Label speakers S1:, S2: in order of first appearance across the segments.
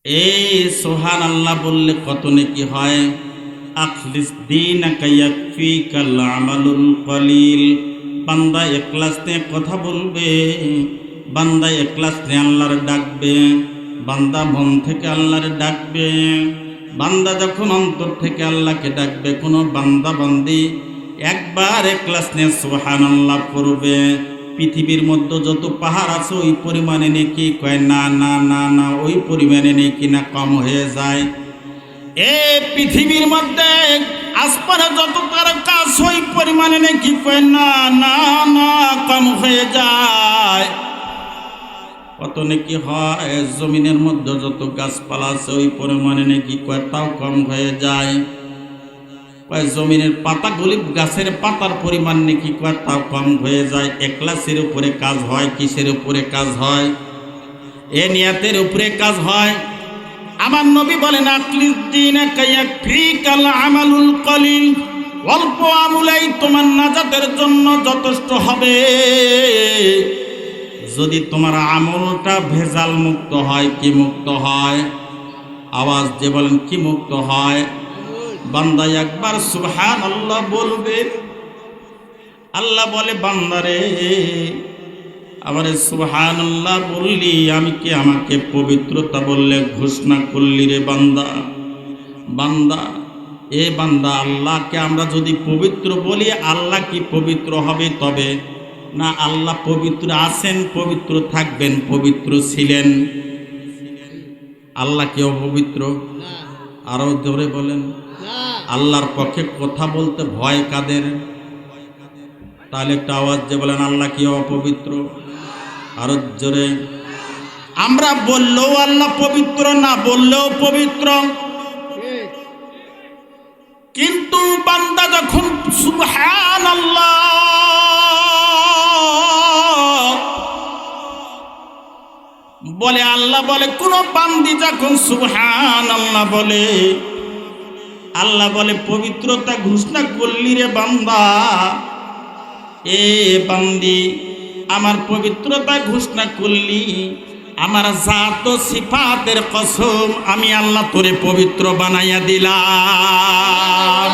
S1: এই সুবহানাল্লাহ বললে কত নেকি হয়। আখলিস দীনাকা ইয়াকফিকাল আমালুল কলিল। বান্দা ইখলাস নিয়ে কথা বলবে, বান্দা ইখলাস নিয়ে আল্লাহর ডাকবে, বান্দা মন থেকে আল্লাহর ডাকবে। বান্দা যখন অন্তর থেকে আল্লাহকে ডাকবে, কোনো বান্দা বান্দি একবার ইখলাস নিয়ে সুবহানাল্লাহ পড়বে, পৃথিবীর মধ্যে যত পাহাড় আছে ওই পরিমাণে নেকি কয় না না না না ওই পরিমাণে নেকি না কম হয়ে যায়। এই পৃথিবীর মধ্যে আসমানে যত তারকা আছে ওই পরিমাণে নেকি কয় না না না কম হয়ে যায়। কত নেকি হয়। জমিনের মধ্যে যত গাছপালা আছে ওই পরিমাণে নেকি কয় তাও কম হয়ে যায়। জমিনের পাতাগুলি গাছের পাতার পরিমাণ নাকি কয় তাও কম হয়ে যায়। ইখলাসের উপরে কাজ হয়। কিসের উপরে কাজ হয়? এ নিয়তের উপরে কাজ হয়। আমার নবী বলেন আখলিস দীনাকা ইয়াকফিকাল আমালুল কলিল। অল্প আমলেই তোমার নাজাতের জন্য যথেষ্ট হবে। যদি তোমার আমলটা ভেজাল মুক্ত হয়। কি মুক্ত হয়? আওয়াজ দিয়ে বলেন কি মুক্ত হয়? বান্দা একবার সুবহানাল্লাহ বলবে, আল্লাহ বলে বান্দারে আমারে সুবহানাল্লাহ বললি, আমি কি আমাকে পবিত্রতা বললে ঘোষণা করলি রে বান্দা। বান্দা এ বান্দা আল্লাহকে আমরা যদি পবিত্র বলি, আল্লাহ কি পবিত্র হবে? তবে না, আল্লাহ পবিত্র আছেন, পবিত্র থাকবেন, পবিত্র ছিলেন। আল্লাহ কি অপবিত্র? আরো জোরে বলেন। আল্লাহর পক্ষে কথা বলতে ভয় কাদের? তাহলে একটা আওয়াজ দিয়ে বলেন আল্লাহ কি অপবিত্র? আরো জোরে। আমরা বললেও আল্লাহ পবিত্র, না বললেও পবিত্র। কিন্তু বান্দা যখন সুবহানাল্লাহ বলে, আল্লাহ বলে, কোন বান্দি যখন সুবহানাল্লাহ বলে, আল্লাহ বলে পবিত্রতা ঘোষণা করলি রে বান্দা। এ বান্দি আমার পবিত্রতা ঘোষণা করলি, আমার জাত ও সিফাতের কসম আমি আল্লাহ তোরে পবিত্র বানাইয়া দিলাম।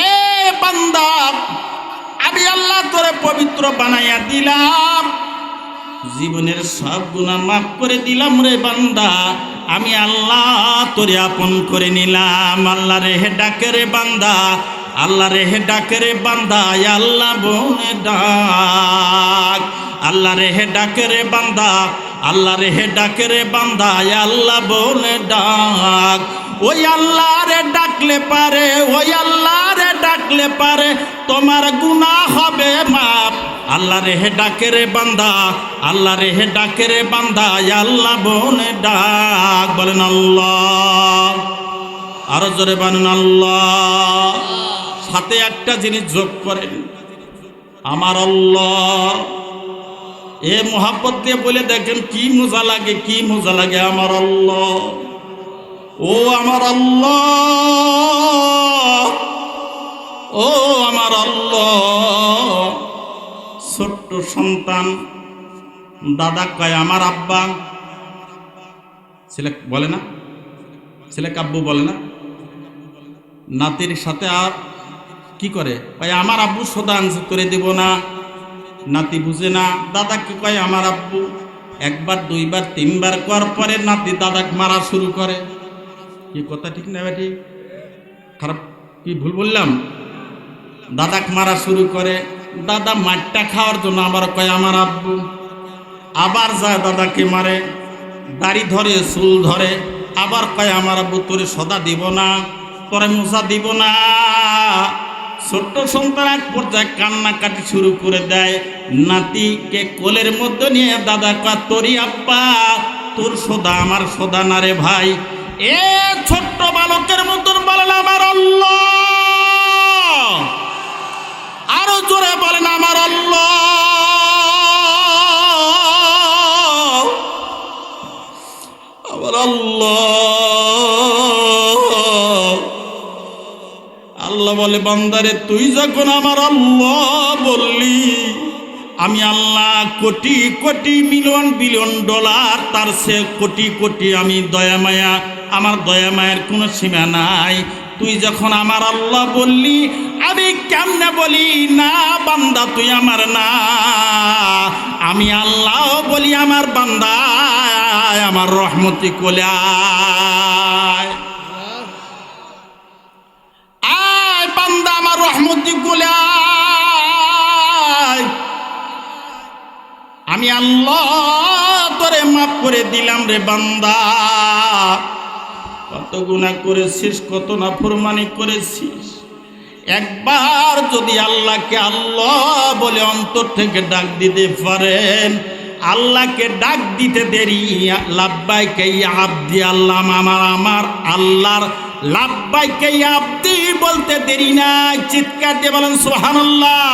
S1: এ বান্দা আমি আল্লাহ তোরে পবিত্র বানাইয়া দিলাম, জীবনের সব গুনাহ মাফ করে দিলাম রে বান্দা। আমি আল্লাহ তোরে আপন করে নিলাম। আল্লাহ রে ডাকে রে বান্দা, আল্লাহ রে ডাকে রে বান্দা, আল্লাহ বলে ডাক। আল্লাহ রে ডাকে রে বান্দা, আল্লাহ রে ডাকে রে বান্দা, আল্লাহ বলে ডাক। ওই আল্লাহ রে ডাকলে পারে, ওই আল্লাহ রে ডাকলে পারে তোমার গুনাহ হবে মাফ। আল্লাহ রে ডাকে রে বান্দা, আল্লাহ রে ডাকে রে বান্দা, আল্লাহ বলে ডাক। বলেন আল্লাহ। আরো জোরে বলেন আল্লাহ। সাথে একটা জিনিস যোগ করেন, আমার আল্লাহ। এ মোহাব্বত দিয়ে বলে দেখেন কি মজা লাগে, কি মজা লাগে। আমার আল্লাহ, ও আমার আল্লাহ, ও আমার আল্লাহ। ছোট্ট সন্তান দাদা কয় আমার আব্বা, ছেলে বলে না, ছেলে কাব্বু বলে না। নাতির সাথে আর কি করে, কয় আমার আব্বু সোদা আনসার করে দেব না। নাতি বুঝে না, দাদা কি কয় আমার আব্বু। একবার দুইবার তিনবার করার পরে নাতি দাদাকে মারা শুরু করে। কি কথা ঠিক না ঠিক? খারাপ কি ভুল বললাম? দাদাকে মারা শুরু করে। দাদা মারটা খাওয়ার জন্য আবার কয় আমার আব্বু। আবার যায় দাদাকে মারে, দাড়ি ধরে, চুল ধরে, আবার কয় আমার আব্বু তোরে সদা দিব না, তোরে মোজা দিব না। ছোট্ট সন্তান এক পর্যায়ে কান্নাকাটি শুরু করে দেয়। নাতিকে কোলের মধ্যে নিয়ে দাদা কয় তোরই আব্বা, তোর সদা আমার সদা না রে ভাই। এ ছোট্ট বালকের মতন বলেন আমার আল্লাহ। আরো জোরে বলেন আমার আল্লাহ। আমার আল্লাহ। আল্লাহ বলে বান্দারে তুই যখন আমার আল্লাহ বললি, আমি আল্লাহ crore crore million billion dollar, তার সে কোটি কোটি আমি দয়া মায়া, আমার দয়া মায়ের কোনো সীমা নাই। তুই যখন আমার আল্লাহ বললি, আমি কেমনে বলি না বান্দা তুই আমার না? আমি আল্লাহ বলি আমার বান্দা আমার রহমতি কোলে আয়, আয় বান্দা আমার রহমতি কোলে আয়। আমি আল্লাহ তোরে মাফ করে দিলাম রে বান্দা। কত গুনাহ করেছিস, কত নাফরমানি করেছিস। একবার যদি আল্লাহকে আল্লাহ বলে অন্তর থেকে ডাক দিতে পারেন, আল্লাহকে ডাক দিতে দেরি, লাব্বাইকা ইয়া আব্দি, আল্লাহ আমার আল্লাহর লাব্বাইকা ইয়া আব্দি বলতে দেরি নাই। চিৎকার দিয়ে বলেন সুবহানাল্লাহ,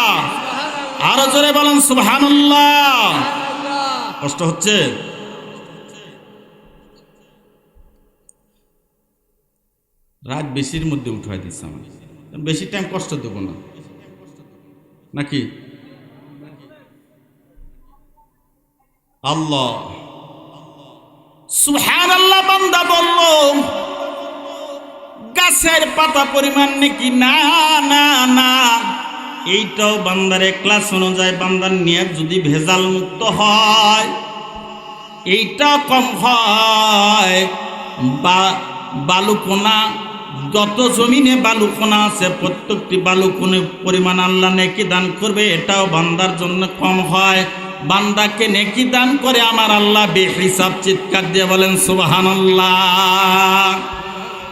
S1: আরো জোরে বলেন সুবহানাল্লাহ। কষ্ট হচ্ছে? রাত বেশির মধ্যে উঠাই দিচ্ছে আমার, বেশি টাইম কষ্ট দেব না নাকি? আল্লাহ সুবহানাল্লাহ। বান্দা বলল গাছের পাতা পরিমাণ নাকি? না না না, এইটাও বান্দার ক্লাস অনুযায়ী বান্দার নিয়ত যদি ভেজাল মুক্ত হয়, এইটা কম হয়। বা বালুকোনা, যত জমিনে বালুকোনা আছে প্রত্যেকটি বালুকোনে পরিমাণ আল্লাহ নেকি দান করবে, এটাও বান্দার জন্য কম হয়। বান্দাকে নেকি দান করে আমার আল্লাহ বেহিসাব। চিৎকার দিয়ে বলেন সুবহানাল্লাহ,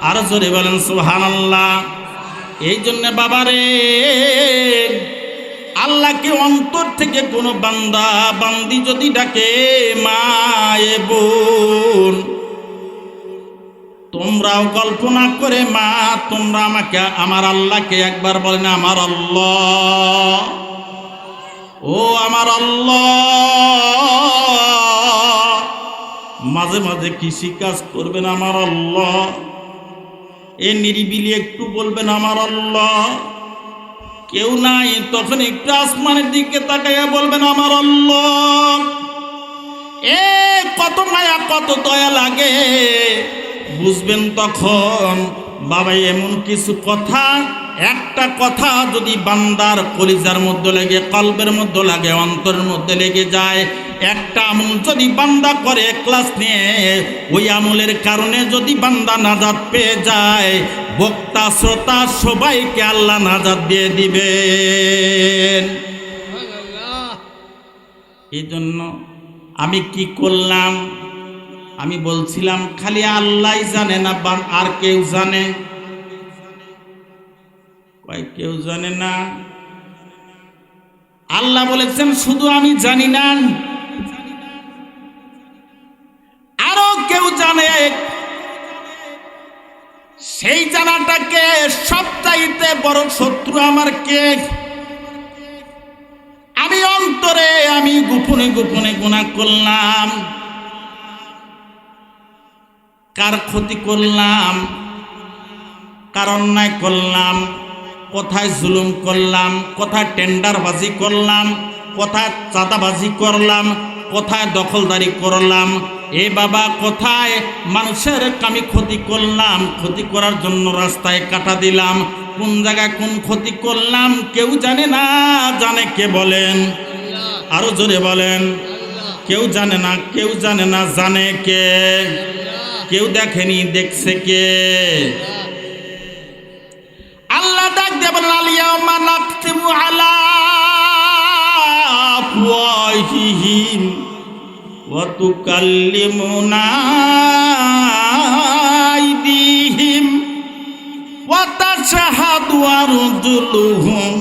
S1: আর জোরে বলেন সুবহানাল্লাহ। এই জন্য বাবারে, আল্লাহকে অন্তর থেকে কোনো বান্দা বান্দি যদি ডাকে মা এ বোন, তোমরাও কল্পনা করে মা, তোমরা আমাকে আমার আল্লাহকে একবার বলেন আমার আল্লাহ, ও আমার আল্লাহ। মাঝে মাঝে কৃষি কাজ করবেন আমার আল্লাহ, এ নিরিবিলি একটু বলবেন আমার আল্লাহ। কেউ নাই তখন একটু আসমানের দিকে তাকাইয়া বলবেন আমার আল্লাহ। এ কত মায়া কত দয়া লাগে, বুঝবেন তখন। বাবা এমন কিছু কথা, একটা কথা যদি বান্দার কলিজার মধ্যে লেগে, কলবের মধ্যে লাগে, অন্তরের মধ্যে লেগে যায়, একটা আমল যদি বান্দা করে ক্লাস নিয়ে, ওই আমলের কারণে যদি বান্দা নাজাত পেয়ে যায়, বক্তা শ্রোতা সবাইকে আল্লাহ নাজাত দিয়ে দিবেন। এই জন্য আমি কি করলাম, আমি বলছিলাম খালি আল্লাহ জানে না, আর কেউ জানে? কয় কেউ জানে না। আল্লাহ বলেছেন শুধু আমি জানি না, আরো কেউ জানে। সেই জানাটাকে সবচাইতে বড় শত্রু আমার কে? আমি অন্তরে, আমি গোপনে গোপনে গুনাহ করলাম, কার ক্ষতি করলাম, কার অন্যায় করলাম, কোথায় জুলুম করলাম, কোথায় টেন্ডারবাজি করলাম, কোথায় চাঁদাবাজি করলাম, কোথায় দখলদারি করলাম, এ বাবা কোথায় মানুষের আমি ক্ষতি করলাম, ক্ষতি করার জন্য রাস্তায় কাটা দিলাম, কোন জায়গায় কোন ক্ষতি করলাম কেউ জানে না। জানে কে বলেন? আরো জোরে বলেন। কেউ জানে না, কেউ জানে না, জানে কে? কেউ দেখেনি, দেখছে কে? আল্লাহ ডাক দিয়ে বলেন আল-ইয়াওমা নাখতিমু আলা আফওয়াহিহিম ওয়া তুকাল্লিমুনা আইদিহিম ওয়া তাশহাদু আরজুলুহুম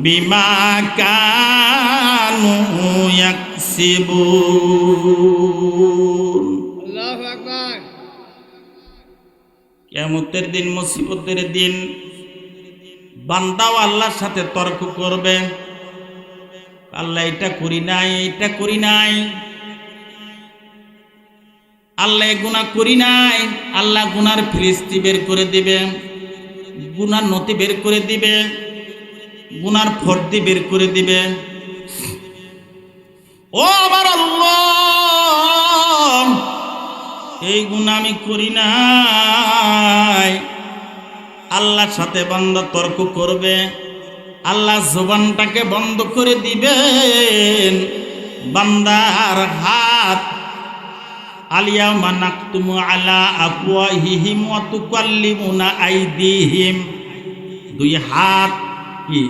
S1: বিমা কানু ইয়াকসিবুন। আল্লাহু আকবার। কিয়ামতের দিন, মুসিবতের দিন, বান্দাও আল্লাহর সাথে তর্ক করবে, আল্লাহ এটা করি নাই, এটা করি নাই, আল্লাহ গুনাহ করি নাই। আল্লাহ গুনার ফিরিস্তি বের করে দিবে, গুনার নথি বের করে দিবে, গুনার ফর্দি বের করে দিবে। ও আমার আল্লাহ, এই গুনাহ আমি করি নাই। আল্লাহর সাথে বান্দা তর্ক করবে, আল্লাহ জবানটাকে বন্ধ করে দিবেন। বান্দার হাত আলিয়াউমা নাকতুমু আলা আফওয়াহিহিম ওয়া তুকাল্লিমুনা আইদিহিম, দুই হাত কি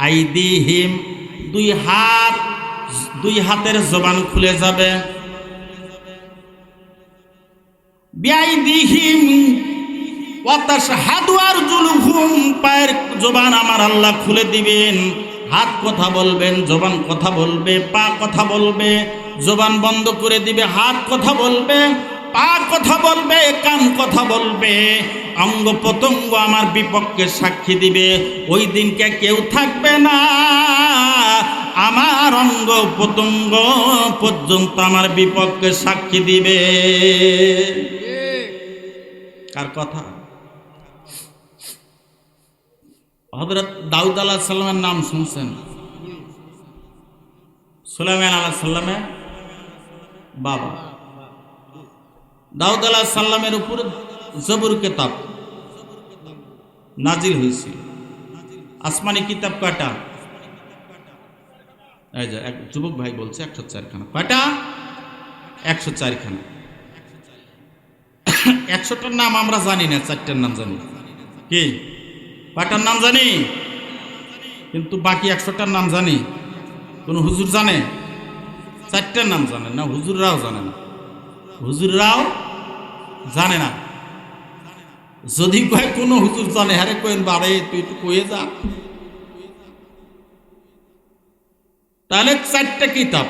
S1: আইদিহিম, দুই হাতের জবান খুলে যাবে। বিআইদিহিম ওয়া তাশহাদু আরজুলুহুম, পায়ের জবান আমার আল্লাহ খুলে দিবেন। হাত কথা বলবেন, জবান কথা বলবে, পা কথা বলবে, জবান বন্ধ করে দিবে, হাত কথা বলবে, পা কথা বলবে, কান কথা বলবে, অঙ্গ প্রত্যঙ্গ আমার বিপক্ষে সাক্ষী দিবে। ওই দিনকে কেউ থাকবে না, আমার অঙ্গ প্রত্যঙ্গ পর্যন্ত আমার বিপক্ষে সাক্ষী দিবে। কার কথা? হযরত দাউদ আলাইহিস সালামের নাম শুনছেন? সুলাইমান আলাইহিস সালামের বাবা। দাউদ আলাইহিস সালামের উপর জবুর কিতাব নাজিল হয়েছে। আসমানি কিতাব কয়টা? এই যে এক যুবক ভাই বলছে 104 খানা। কয়টা? 104 খানা। 100টার নাম আমরা জানি না, 4টার নাম জানি। কি কয়টার নাম জানি? কিন্তু বাকি 100টার নাম জানি। কোন হুজুর জানে? 4টার নাম জানে না, হুজুররাও জানে না। হুজুররাও জানে না। যদি কয় কোন হুজুর জানে, আরে কইন বারে তুই একটু কয়ে যা। তাহলে 4টা কিতাব।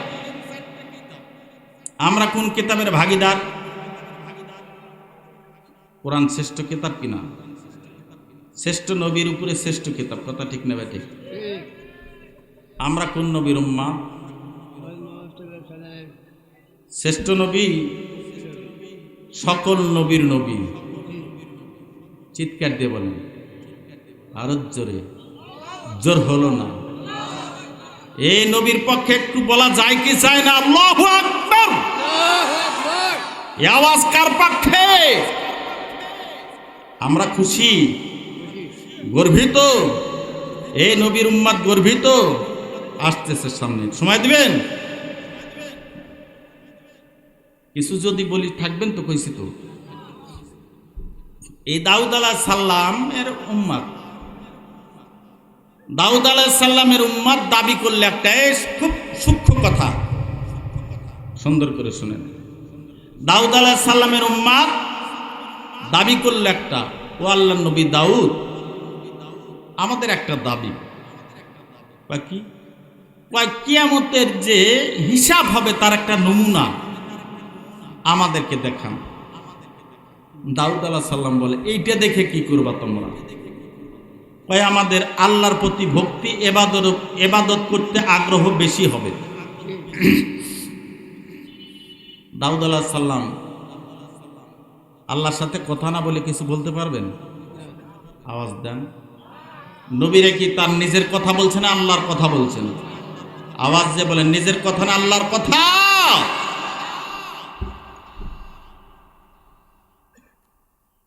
S1: আমরা কোন কিতাবের ভাগীদার? কোরআন শ্রেষ্ঠ কিতাব কিনা? শ্রেষ্ঠ নবীর উপরে শ্রেষ্ঠ কিতাব, কথা ঠিক না ঠিক? আমরা কোন নবীর উম্মাহ? শ্রেষ্ঠ নবী সকল নবীর নবী। চিৎকার দিয়ে বলেন আরো জোরে, জোর হলো না। এই নবীর পক্ষে একটু বলা যায় কি চায় না? আল্লাহু আকবার। এই আওয়াজ কার পক্ষে? আমরা খুশি, গর্বিত। এই নবীর উম্মত গর্বিত। আসতেছে সামনে, সময় দিবেন। কিছু যদি বলি থাকবেন তো, কইছি তো। এই দাউদ আলাইহিস সালামের উম্মত, দাউদ আলাইহিস সালামের উম্মত দাবি করলে একটা খুব সূক্ষ্ম কথা, সুন্দর করে শুনেন। দাউদ আলাইহিস সালামের উম্মত দাবি করলে একটা, ও আল্লাহর নবী দাউদ, আমাদের একটা দাবি বাকি কিয়ামতের যে হিসাব হবে তার একটা নমুনা আমাদেরকে দেখান। দাউদ আলাইহিস সালাম বলে, এইটা দেখে কি করবা তোমরা? কয় আমাদের আল্লাহর প্রতি ভক্তি, এবাদত করতে আগ্রহ বেশি হবে। দাউদ আলাইহিস সালাম আল্লাহর সাথে কথা না বলে কিছু বলতে পারবেন? আওয়াজ দেন। নবীরা কি তার নিজের কথা বলছে না আল্লাহর কথা বলছেন? আওয়াজ যে বলেন, নিজের কথা না আল্লাহর কথা?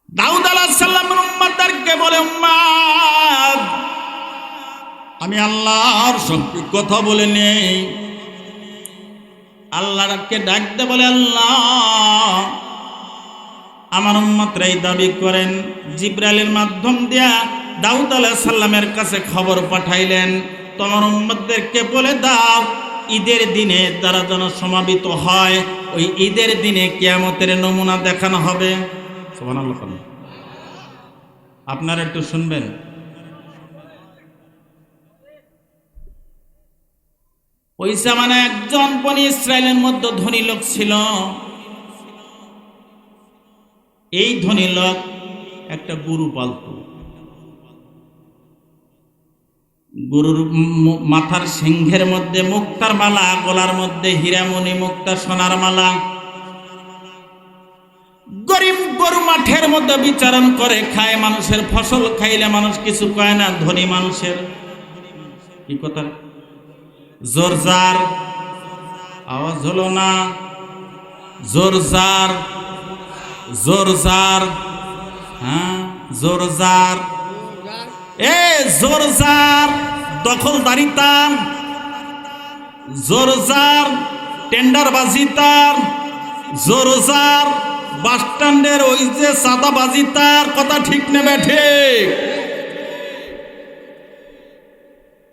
S1: দাউদ আলাইহিস সালামের উম্মতদেরকে বলে, উম্মত আমি আল্লাহর সঙ্গে কথা বলে নেই। আল্লাহকে ডাকতে বলে, আল্লাহ আমার উম্মতরা এই দাবি করেন। জিবরাইলের মাধ্যম দিয়া দাউদ আলাইহিস সালামের কাছে খবর পাঠাইলেন, তোমার উম্মতদেরকে বলে দাও ঈদের দিনে তারা যেন সমাবেত হয়, ওই ঈদের দিনে কিয়ামতের নমুনা দেখানো হবে। সুবহানাল্লাহ। আপনারা একটু শুনবেন। ওই জামানায় একজন বনি ইসরায়েলের মধ্যে ধনী লোক ছিল। এই ধনী লোক একটা গরু পালত। গরুর মাথার সিংহের মধ্যে মুক্তার মালা, গলার মধ্যে হীরামণি মুক্তা সোনার মালা। গরিব গরু মাঠের মধ্যে বিচরণ করে খায়, মানুষের ফসল খাইলে মানুষ কিছু কয় না। ধনী মানুষের কি কথা, জোরজার আওয়াজ হলো না। জোরজার, জোরজার, হ্যাঁ জোরজার। এ জোরজার দখলদারিতার, জোরজার টেন্ডারবাজিতার, জোরজার বাস স্ট্যান্ডের ওই যে সাদাবাজিতার। কথা ঠিক নেবে ঠিক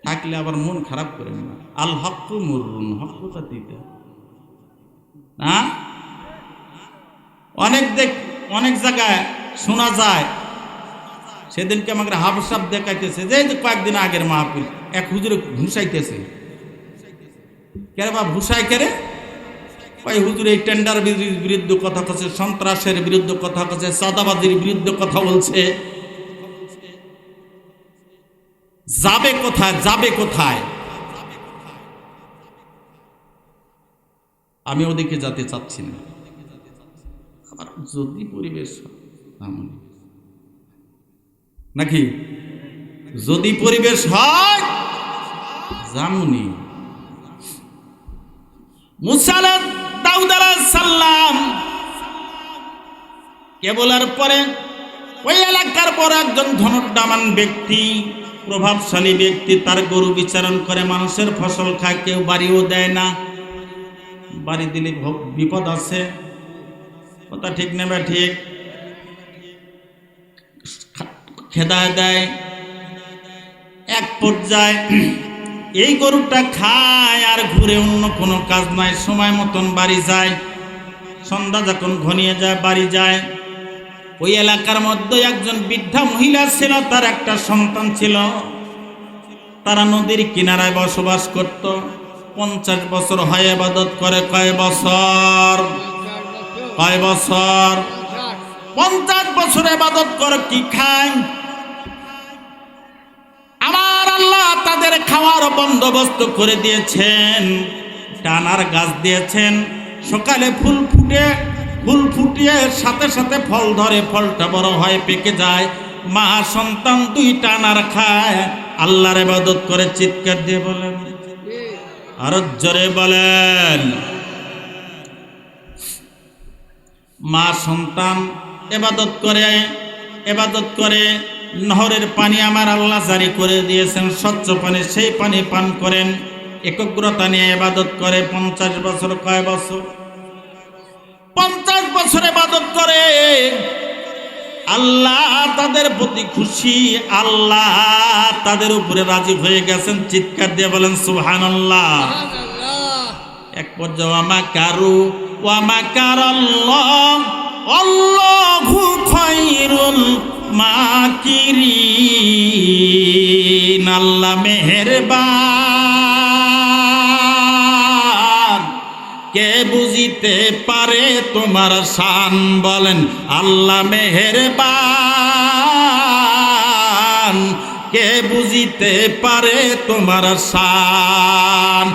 S1: থাকলে আবার মন খারাপ করেন না। আল হক্কু মুররুন, হক্কটা দিতে। হ্যাঁ অনেক জায়গায় শোনা যায়। সেদিনকে আমাকে হাফসাব দেখাইতেছে যে কয়েকদিন আগের মাহফিল, এক হুজুরে ঘুষাইতেছে। কেরে বা ঘুষাই কেরে? ওই হুজুর এই টেন্ডার বিরুদ্ধে কথা বলছে, সন্ত্রাসের বিরুদ্ধে কথা বলছে, সাদাবাজির বিরুদ্ধে কথা বলছে। যাবে কোথায়, যাবে কোথায়? আমি ওদিকে যেতে চাচ্ছি না। আবার যদি পরিবেশ নাকি, যদি পরিবেশ হয় জামুনি। মুসা দাউদ আলাইহিস সালাম কে বলার পরে ওই এলাকার বড় একজন ধনুর্দামান ব্যক্তি, প্রভাবশালী ব্যক্তি, তার গরু বিচারণ করে, মানুষের ফসল খায়, কেউ বাড়িও দেয় না। বাড়ি দিলে বিপদ আছে। কথা ঠিক নেবে ঠিক। খেদায় দেয়। এক পর্যায়ে এই গরুটা খায় আর ঘুরে, অন্য কোনো কাজ নাই, সময় মতন বাড়ি যায়। সন্ধ্যা যখন ঘনিয়ে যায় বাড়ি যায়। ওই এলাকার মধ্যে একজন বৃদ্ধা মহিলা ছিল, তার একটা সন্তান ছিল। তারা নদীর কিনারায় বসবাস করত। 50 বছর হয় ইবাদত করে। কয় বছর? কয় বছর? 50 বছর ইবাদত করে। কি খায়? আমার আল্লাহ তাদের খাওয়ার বন্দোবস্ত করে দিয়েছেন। টানার গাছ দিয়েছেন। সকালে ফুল ফুটিয়ে সাথে সাথে ফল ধরে, ফলটা বড় হয়, পেকে যায়। মা সন্তান 2 টানার খায়, আল্লাহর ইবাদত করে। চিৎকার দিয়ে বলেন, আরো জোরে বলেন। মা সন্তান ইবাদত করে। নহরের পানি আমার আল্লাহ জারি করে দিয়েছেন, স্বচ্ছ পানি, সেই পানি পান করেন। একগ্রতা নিয়ে ইবাদত করে 50 বছর। কয় বছর? 50 বছর ইবাদত করে। আল্লাহ তাদের প্রতি খুশি, আল্লাহ তাদের উপরে রাজি হয়ে গেছেন। চিৎকার দিয়ে বলেন সুবহানাল্লাহ। এক পর্যায়ে ওয়া মাকারাল্লাহ আল্লাহু খায়রুল মাকিরিন। আল্লাহ মেহেরবান, কে বুঝিতে পারে তোমার শান? বলেন, আল্লাহ মেহেরবান, কে বুঝিতে পারে তোমার শান?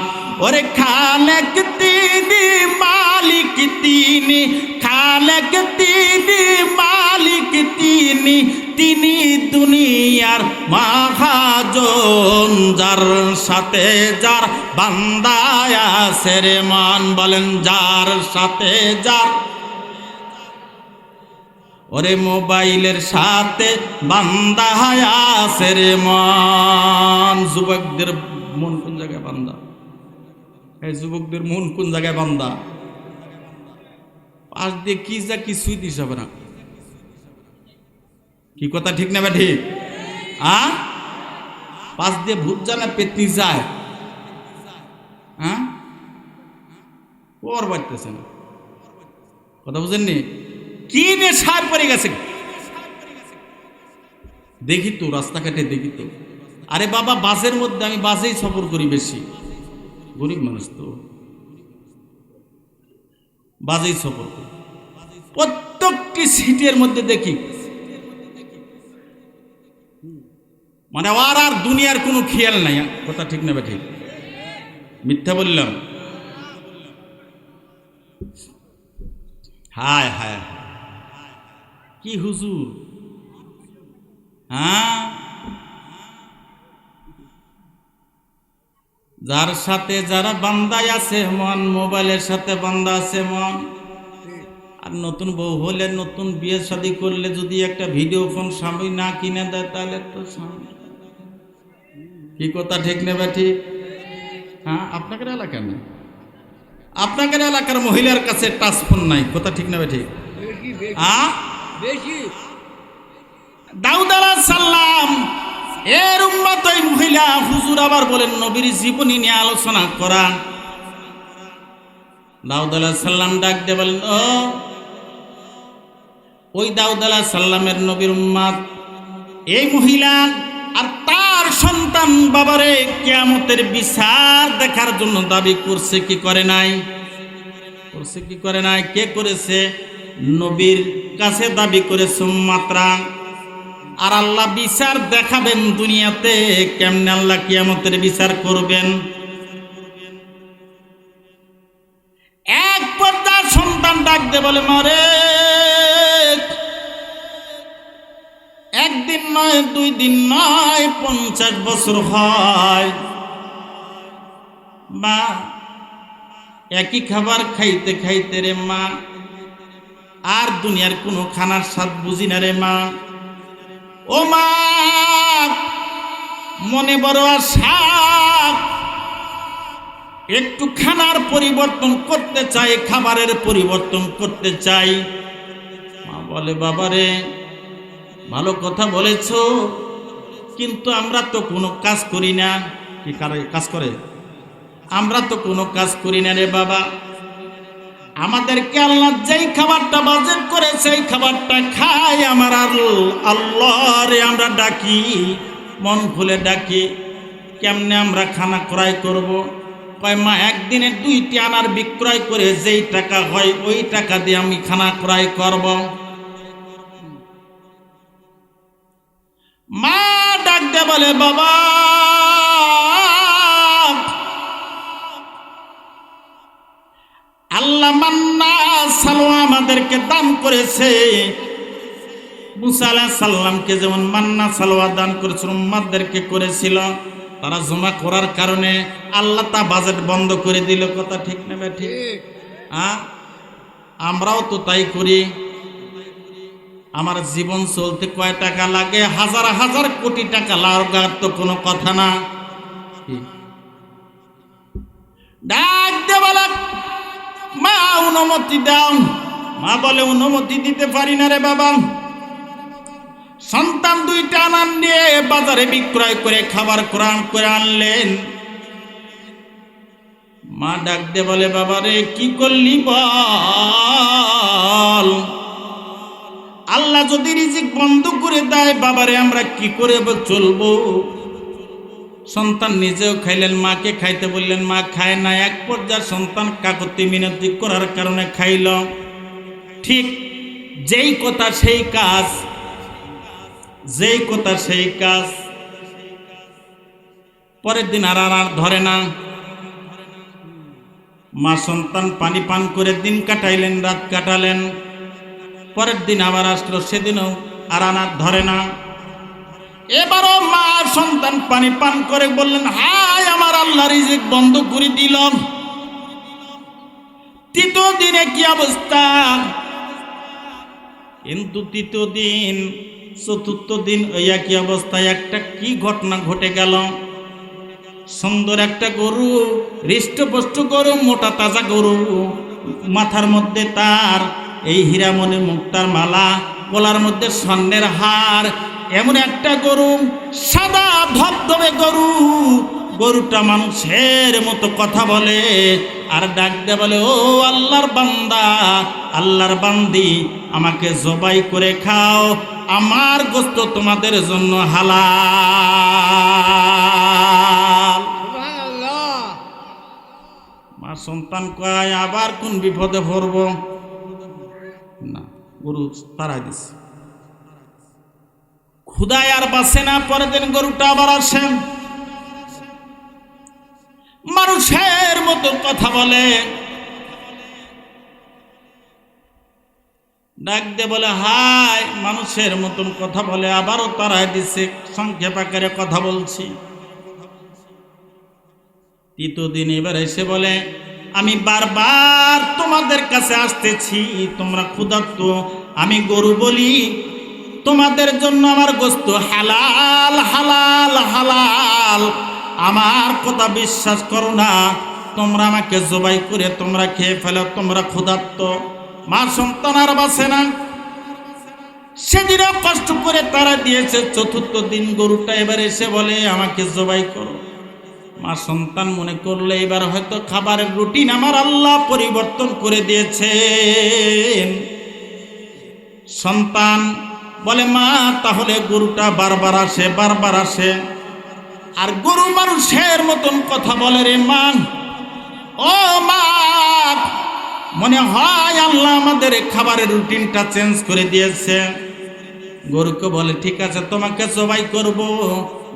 S1: ওরে খালেক তিনি, মালিক তিনি, খালেক তিনি, মালিক তিনি, তিনি দুনিয়ার মহাজন, যার সাথে যার বান্দায় আছে রে মান। বলেন, যার সাথে যার। ওরে মোবাইলের সাথে বান্দা আছে রে মান। যুবকদের মন কোন জায়গায় বান্দা? এই যুবকদের মন কোন জায়গায় বান্দা? পাশ দিয়ে কি যা কিছুই দিস হবে না। কি কথা ঠিক না? ঠিক। পাশ দিয়ে ভূত জানা পেতনি যায়। ওর বাড়তেছে না। কথা বুঝেননি? কি নেশায় পড়ে গেছে দেখি তো, রাস্তাঘাটে দেখি তো। আরে বাবা, বাসের মধ্যে, আমি বাসেই সফর করি বেশি, গরিব মানুষ তো, বাসেই সফর করি। প্রত্যেকটি সিটের মধ্যে দেখি মানে ওর আর দুনিয়ার কোনো খেয়াল নাই। কথা ঠিক না? ঠিক। মিথ্যা বললাম? হায় হায়, কি হুজুর! যার সাথে যারা বান্দায় আছে মন, মোবাইলের সাথে বান্দা আছে মন। আর নতুন বউ হলে, নতুন বিয়ে শাদী করলে যদি একটা ভিডিও ফোন স্বামী না কিনে দেয় তাহলে তো স্বামী, কি কথা ঠিক নেবে ঠিক? হ্যাঁ, আপনাদের এলাকা না, আপনাদের এলাকার মহিলার কাছে টাচ ফোন নাই, কথা ঠিক নেবে ঠিক? দাউদ আলাইহিস সালাম এর উম্মত ওই মহিলা, হুজুর আবার বলেন নবীর জীবনী নিয়ে আলোচনা করা। দাউদ আলাইহিস সালাম ডাক দিয়ে বলেন, ও ওই দাউদ আলাইহিস সালামের নবীর উম্মত এই মহিলা আর তার সন্তান বাবারে কিয়ামতের বিচার দেখার জন্য দাবি করছে কি করে নাই? করছে কি করে নাই? কে করেছে? নবীর কাছে দাবি করেছে মাত্রা। আর আল্লাহ বিচার দেখাবেন দুনিয়াতে, কেমনে আল্লাহ কিয়ামতের বিচার করবেন। এক পর্যায়ে সন্তান ডাক দে বলে, মারে একদিন নয়, 2 দিন নয়, 50 বছর হয় মা, একই খাবার খাইতে খাইতে রে মা আর দুনিয়ার কোনো খানার স্বাদ বুঝি না রে মা। ও মা, মনে বড় আশা, একটু খানার পরিবর্তন করতে চাই, খাবারের পরিবর্তন করতে চাই। মা বলে, বাবারে ভালো কথা বলেছ, কিন্তু আমরা তো কোনো কাজ করি না। কি কাজ করে? আমরা তো কোনো কাজ করি না রে বাবা। আমাদেরকে আল্লাহ যেই খাবারটা বাজেট করে সেই খাবারটা খাই। আমার আল্লাহরে আমরা ডাকি, মন খুলে ডাকি। কেমনে আমরা খানা ক্রয় করব? কয় মা, একদিনে 2টি আনার বিক্রয় করে যেই টাকা হয় ওই টাকা দিয়ে আমি খানা ক্রয় করব। মা ডাক দে বলে, বাবা আল্লাহ মান্না সালোয়া আমাদেরকে দান করেছে। মুসা আলাইহিস সালামকে যেমন মান্না সালোয়া দান করেছিল, উম্মতদেরকে করেছিল। তারা জমা করার কারণে আল্লাহ তা বাজেট বন্ধ করে দিল। কথা ঠিক নেবে ঠিক? আমরাও তো তাই করি। আমার জীবন চলতে কয় টাকা লাগে? হাজার হাজার কোটি টাকা লাগার তো কোনো কথা না। ডাক দে বলে, মা অনুমতি দাও। মা বলে, অনুমতি দিতে পারি না রে বাবা। সন্তান 2টা আনান নিয়ে বাজারে বিক্রয় করে খাবার কোরআন করে আনলেন। মা ডাক দে বলে, বাবা রে কি করলি বল? আল্লাহ যদি রিজিক বন্ধ করে দেয় বাবারে আমরা কি করে চলবো? সন্তান নিজেও খাইলেন, মাকে খাইতে বললেন, মা খায় না। এক পর্যায়ে সন্তান কাকুতি মিনতি করার কারণে খাইল। ঠিক যেই কথা সেই কাজ, যেই কথা সেই কাজ। পরের দিন আর ধরে না। মা সন্তান পানি পান করে দিন কাটাইলেন, রাত কাটালেন। পরের দিন আবার আসলো, সেদিনও আর ধরে না। এবারও মা সন্তান পানি পান করে বললেন, হায় আমার আল্লাহ রিজিক বন্ধ করে দিল। 3য় দিনে কি অবস্থা? কিন্তু 3য় দিন, 4র্থ দিন ওই কি অবস্থায়। একটা কি ঘটনা ঘটে গেল? সুন্দর একটা গরু, হৃষ্টপুষ্ট গরু, মোটা তাজা গরু, মাথার মধ্যে তার এই হীরামণি মুক্তার মালা, গলার মধ্যে স্বর্ণের হার, এমন একটা গরু, সাদা ধবধবে গরু। গরুটা মানুষের মতো কথা বলে আর ডাক দে বলে, ও আল্লাহর বান্দা, আল্লাহর বান্দি, আমাকে জবাই করে খাও, আমার গোশত তোমাদের জন্য হালাল। মা সন্তান কয়, আবার কোন বিপদে পড়ব? না, গরু তাড়াই দিছে। ক্ষুধায় আর বাঁচে না। পরের দিন গরুটা আবার আসে, মানুষের মতো কথা বলে। ডাক দে বলে, হায় মানুষের মতন কথা বলে, আবারও তাড়াই দিছে। সংক্ষেপ আকারে কথা বলছি। তৃতীয় দিন এবার এসে বলে, আমি বারবার তোমাদের কাছে আসতেছি, তোমরা ক্ষুধার্ত, আমি গরু বলি তোমাদের জন্য আমার গোশত হালাল হালাল হালাল, আমার কথা বিশ্বাস করো না, তোমরা আমাকে জবাই করে তোমরা খেয়ে ফেলো, তোমরা ক্ষুধার্ত। মা সন্তান আর বাঁচে না, সেদিনও কষ্ট করে তারা দিয়েছে। চতুর্থ দিন গরুটা এবার এসে বলে আমাকে জবাই করো। মা সন্তান মনে করলে এবার হয়তো খাবারের রুটিন আমার আল্লাহ পরিবর্তন করে দিয়েছেন। সন্তান বলে, মা তাহলে গরুটা বারবার আসে বারবার আসে, আর গরু মানুষের মতন কথা বলে রে মা। ও মা, মনে হয় আল্লাহ আমাদের খাবারের রুটিনটা চেঞ্জ করে দিয়েছে। গরুকে বলে, ঠিক আছে তোমাকে জবাই করব।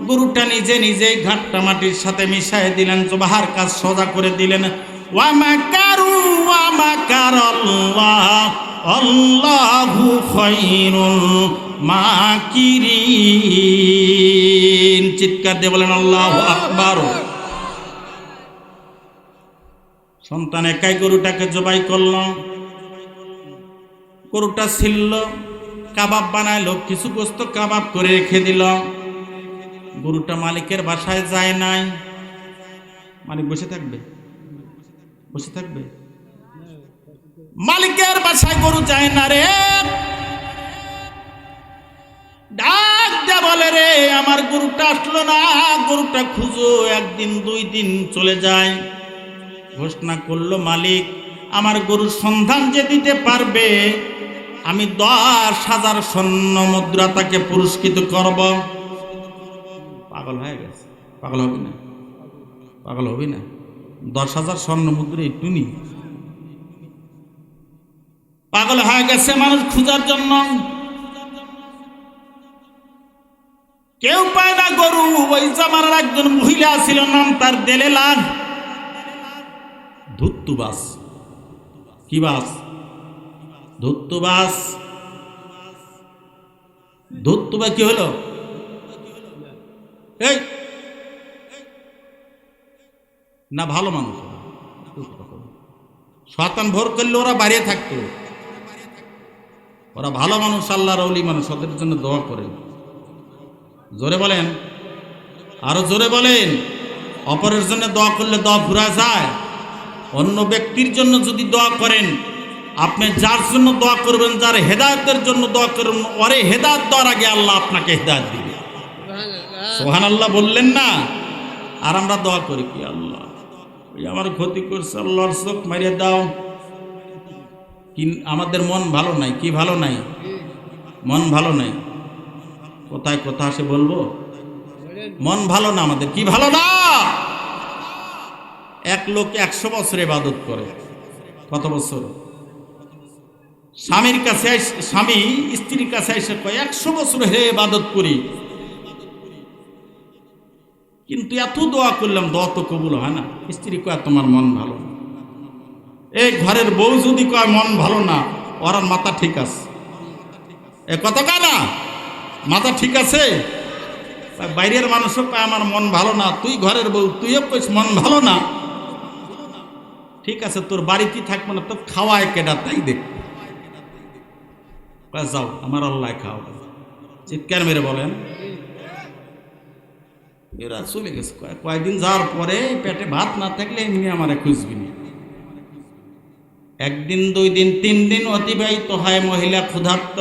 S1: গরুটা নিজে নিজে ঘাটটা মাটির সাথে মিশাই দিলেন, জবাহার কাজ সোজা করে দিলেন। ওয়া মাকারু ওয়া মাকারাল্লাহ আল্লাহু খায়রুল মাকিরিন। চিৎকার দিয়ে বলেন আল্লাহু আকবার। সন্তান একাই গরুটাকে জবাই করল, গরুটা ছিল, কাবাব বানাইলো, কিছু গোস্ত কাবাব করে রেখে দিল। গরুটা মালিকের বাসায় যায় নাই। মালিক বসে থাকবে, বসে থাকবে, মালিকের বাসায় গরু যায় না রে। ডাক দে বলে, রে আমার গরুটা আসলো না, গরুটা খুঁজো। একদিন দুই দিন চলে যায়। ঘোষণা করলো মালিক, আমার গরুর সন্ধান যে দিতে পারবে আমি 10,000 স্বর্ণ মুদ্রা তাকে পুরস্কৃত করব। পাগল হয়ে গেছে, পাগল হবি না, পাগল হবি না। 10,000 স্বর্ণ মুদ্রা একটু নি, পাগল হয়ে গেছে মানুষ খোঁজার জন্য। কেউ পায় না গরু। ওই জামানার একজন মহিলা ছিল, নাম তার দেলেলান। ধুত্তুবাস, কি বাস? ধুত্তুবাস। ধুত্তুবা কি হলো? এই না ভালো মানুষ, শয়তান ভোর করলে ওরা বাইরে থাকতো। ওরা ভালো মানুষ, আল্লাহর ওলি মানুষ, ওদের জন্য দোয়া করেন। জোরে বলেন, আরো জোরে বলেন। অপরের জন্য দোয়া করলে দোয়া ফুরা যায়। অন্য ব্যক্তির জন্য যদি দোয়া করেন, আপনি যার জন্য দোয়া করবেন, যার হেদায়েতের জন্য দোয়া করবেন, ওরে হেদায়েত দেওয়ার আগে আল্লাহ আপনাকে হেদায়েত দিবে। সুবহানাল্লাহ বললেন না? আর আমরা দোয়া করি কি, আল্লাহ ওই আমার ক্ষতি করছে, আল্লাহর চোখ মারিয়ে দাও। কি আমাদের মন ভালো নাই? কি ভালো নাই? মন ভালো নাই। কোথায় কথা আসে বলবো? মন ভালো না আমাদের। কি ভালো না? এক লোক 100 বছর ইবাদত করে। কত বছর? স্বামীর কাছে, স্বামী স্ত্রীর কাছে এসে কয় 100 বছর হে ইবাদত করি, কিন্তু এত দোয়া করলাম, দোয়া তো কবুল হয় না। স্ত্রী কয় তোমার মন ভালো না। এই ঘরের বউ যদি কয় মন ভালো না, ওর মাথা ঠিক আছে। এ কথা কয় না, মাথা ঠিক আছে। বাইরের মানুষও কয় আমার মন ভালো না, তুই ঘরের বউ তুইও কইস মন ভালো না। ঠিক আছে, তোর বাড়িতে থাকবো না, তোর খাওয়ায় কেডা তাই দেখ। যাও, আমার আল্লাহ খাও। চিৎকার মেরে বলেন। এরা চলে গেছে। কয়েকদিন যাওয়ার পরে পেটে ভাত না থাকলে এমনি আমারে খুঁজবি না। একদিন, 2 দিন, 3 দিন অতিবাহিত হয়, মহিলা ক্ষুধার্ত।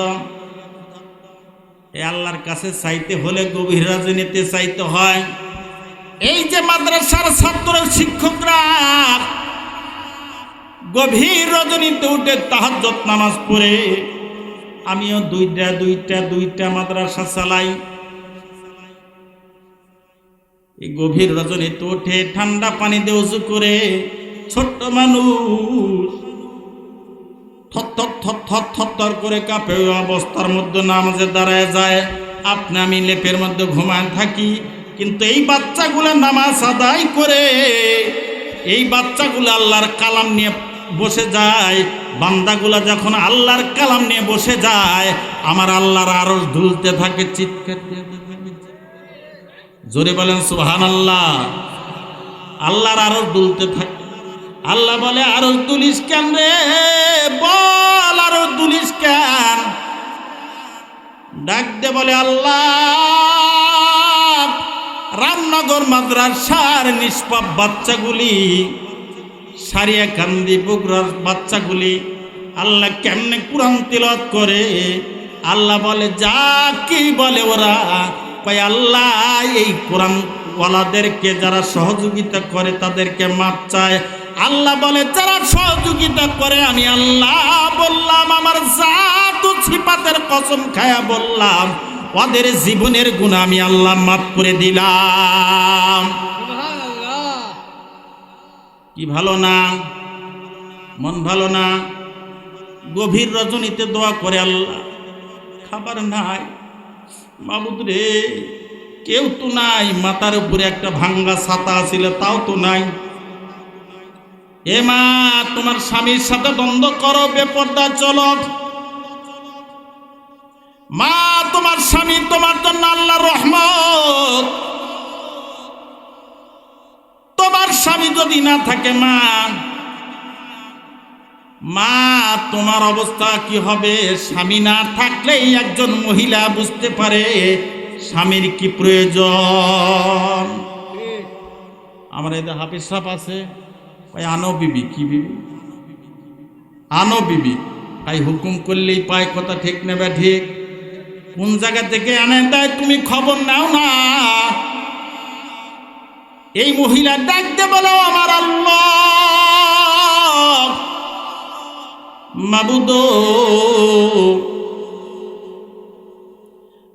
S1: এ আল্লাহর কাছে চাইতে হলে গভীর রজনীতে চাইতে হয়। এই যে মাদ্রাসার ছাত্র শিক্ষকরা গভীর রজনীতে উঠে তাহাজ্জুদ নামাজ পড়ে, আমিও দুইটা মাদ্রাসা চালাই। এই গভীর রজনীতে উঠে ঠান্ডা পানি দিয়ে উজু করে, ছোট্ট মানুষ থর করে কাঁপে অবস্থার মধ্যে নামাজে দাঁড়ায় যায়। আপনি আমি লেপের মধ্যে ঘুমায় থাকি, কিন্তু এই বাচ্চাগুলো নামাজ আদায় করে, এই বাচ্চাগুলো আল্লাহর কালাম নিয়ে বসে যায়। বান্দাগুলা যখন আল্লাহর কালাম নিয়ে বসে যায়, আমার আল্লাহর আরশ দুলতে থাকে। চিৎকার দিয়ে জোরে বলেন সুবহানাল্লাহ। আল্লাহর আরশ দুলতে থাকে। আল্লাহ বলে আরশ দুলিস কেন রে, বল আরশ দুলিস কেন? ডাক দে বলে আল্লাহ, রামনগর মাদ্রাসার নিষ্পাপ বাচ্চাগুলি, সারিয়া কান্দি বগুড়ার বাচ্চাগুলি আল্লাহ কেমনে কোরআন তিলাওয়াত করে। আল্লাহ বলে যা কি বলে ওরা, কয় আল্লাহ এই কোরআন ওয়ালাদেরকে যারা সহযোগিতা করে তাদেরকে মাপ চায়। আল্লাহ বলে যারা সহযোগিতা করে আমি আল্লাহ বললাম, আমার জাত ও সিফাতের কসম খায়া বললাম, ওদের জীবনের গুনাহ আমি আল্লাহ মাফ করে দিলাম। কি ভালো না? মন ভালো না? গভীর রজনীতে দোয়া করে আল্লাহ, খাবার নাই মাবুদ রে, কেউ তো নাই, মাথার উপরে একটা ভাঙ্গা ছাতা ছিল তাও তো নাই। এ মা, তোমার স্বামীর সাথে দ্বন্দ্ব করো, বেপরদা চলো। মা, তোমার স্বামী তোমার জন্য আল্লাহর রহমত। তোমার স্বামী যদি না থাকে মা, মা তোমার অবস্থা কি হবে? স্বামী না থাকলেই একজন মহিলা বুঝতে পারে স্বামীর কি প্রয়োজন। আমার এই হাফিজ সাহেব আছে, আনো বিবি। কি বিবি? আনো বিবি। তাই হুকুম করলেই পায়, কথা ঠিক নেবে ঠিক? কোন জায়গা থেকে আনে দেয় তুমি খবর নাও না। এই মহিলা ডাকতে বলো আমার আল্লাহ, মাবুদ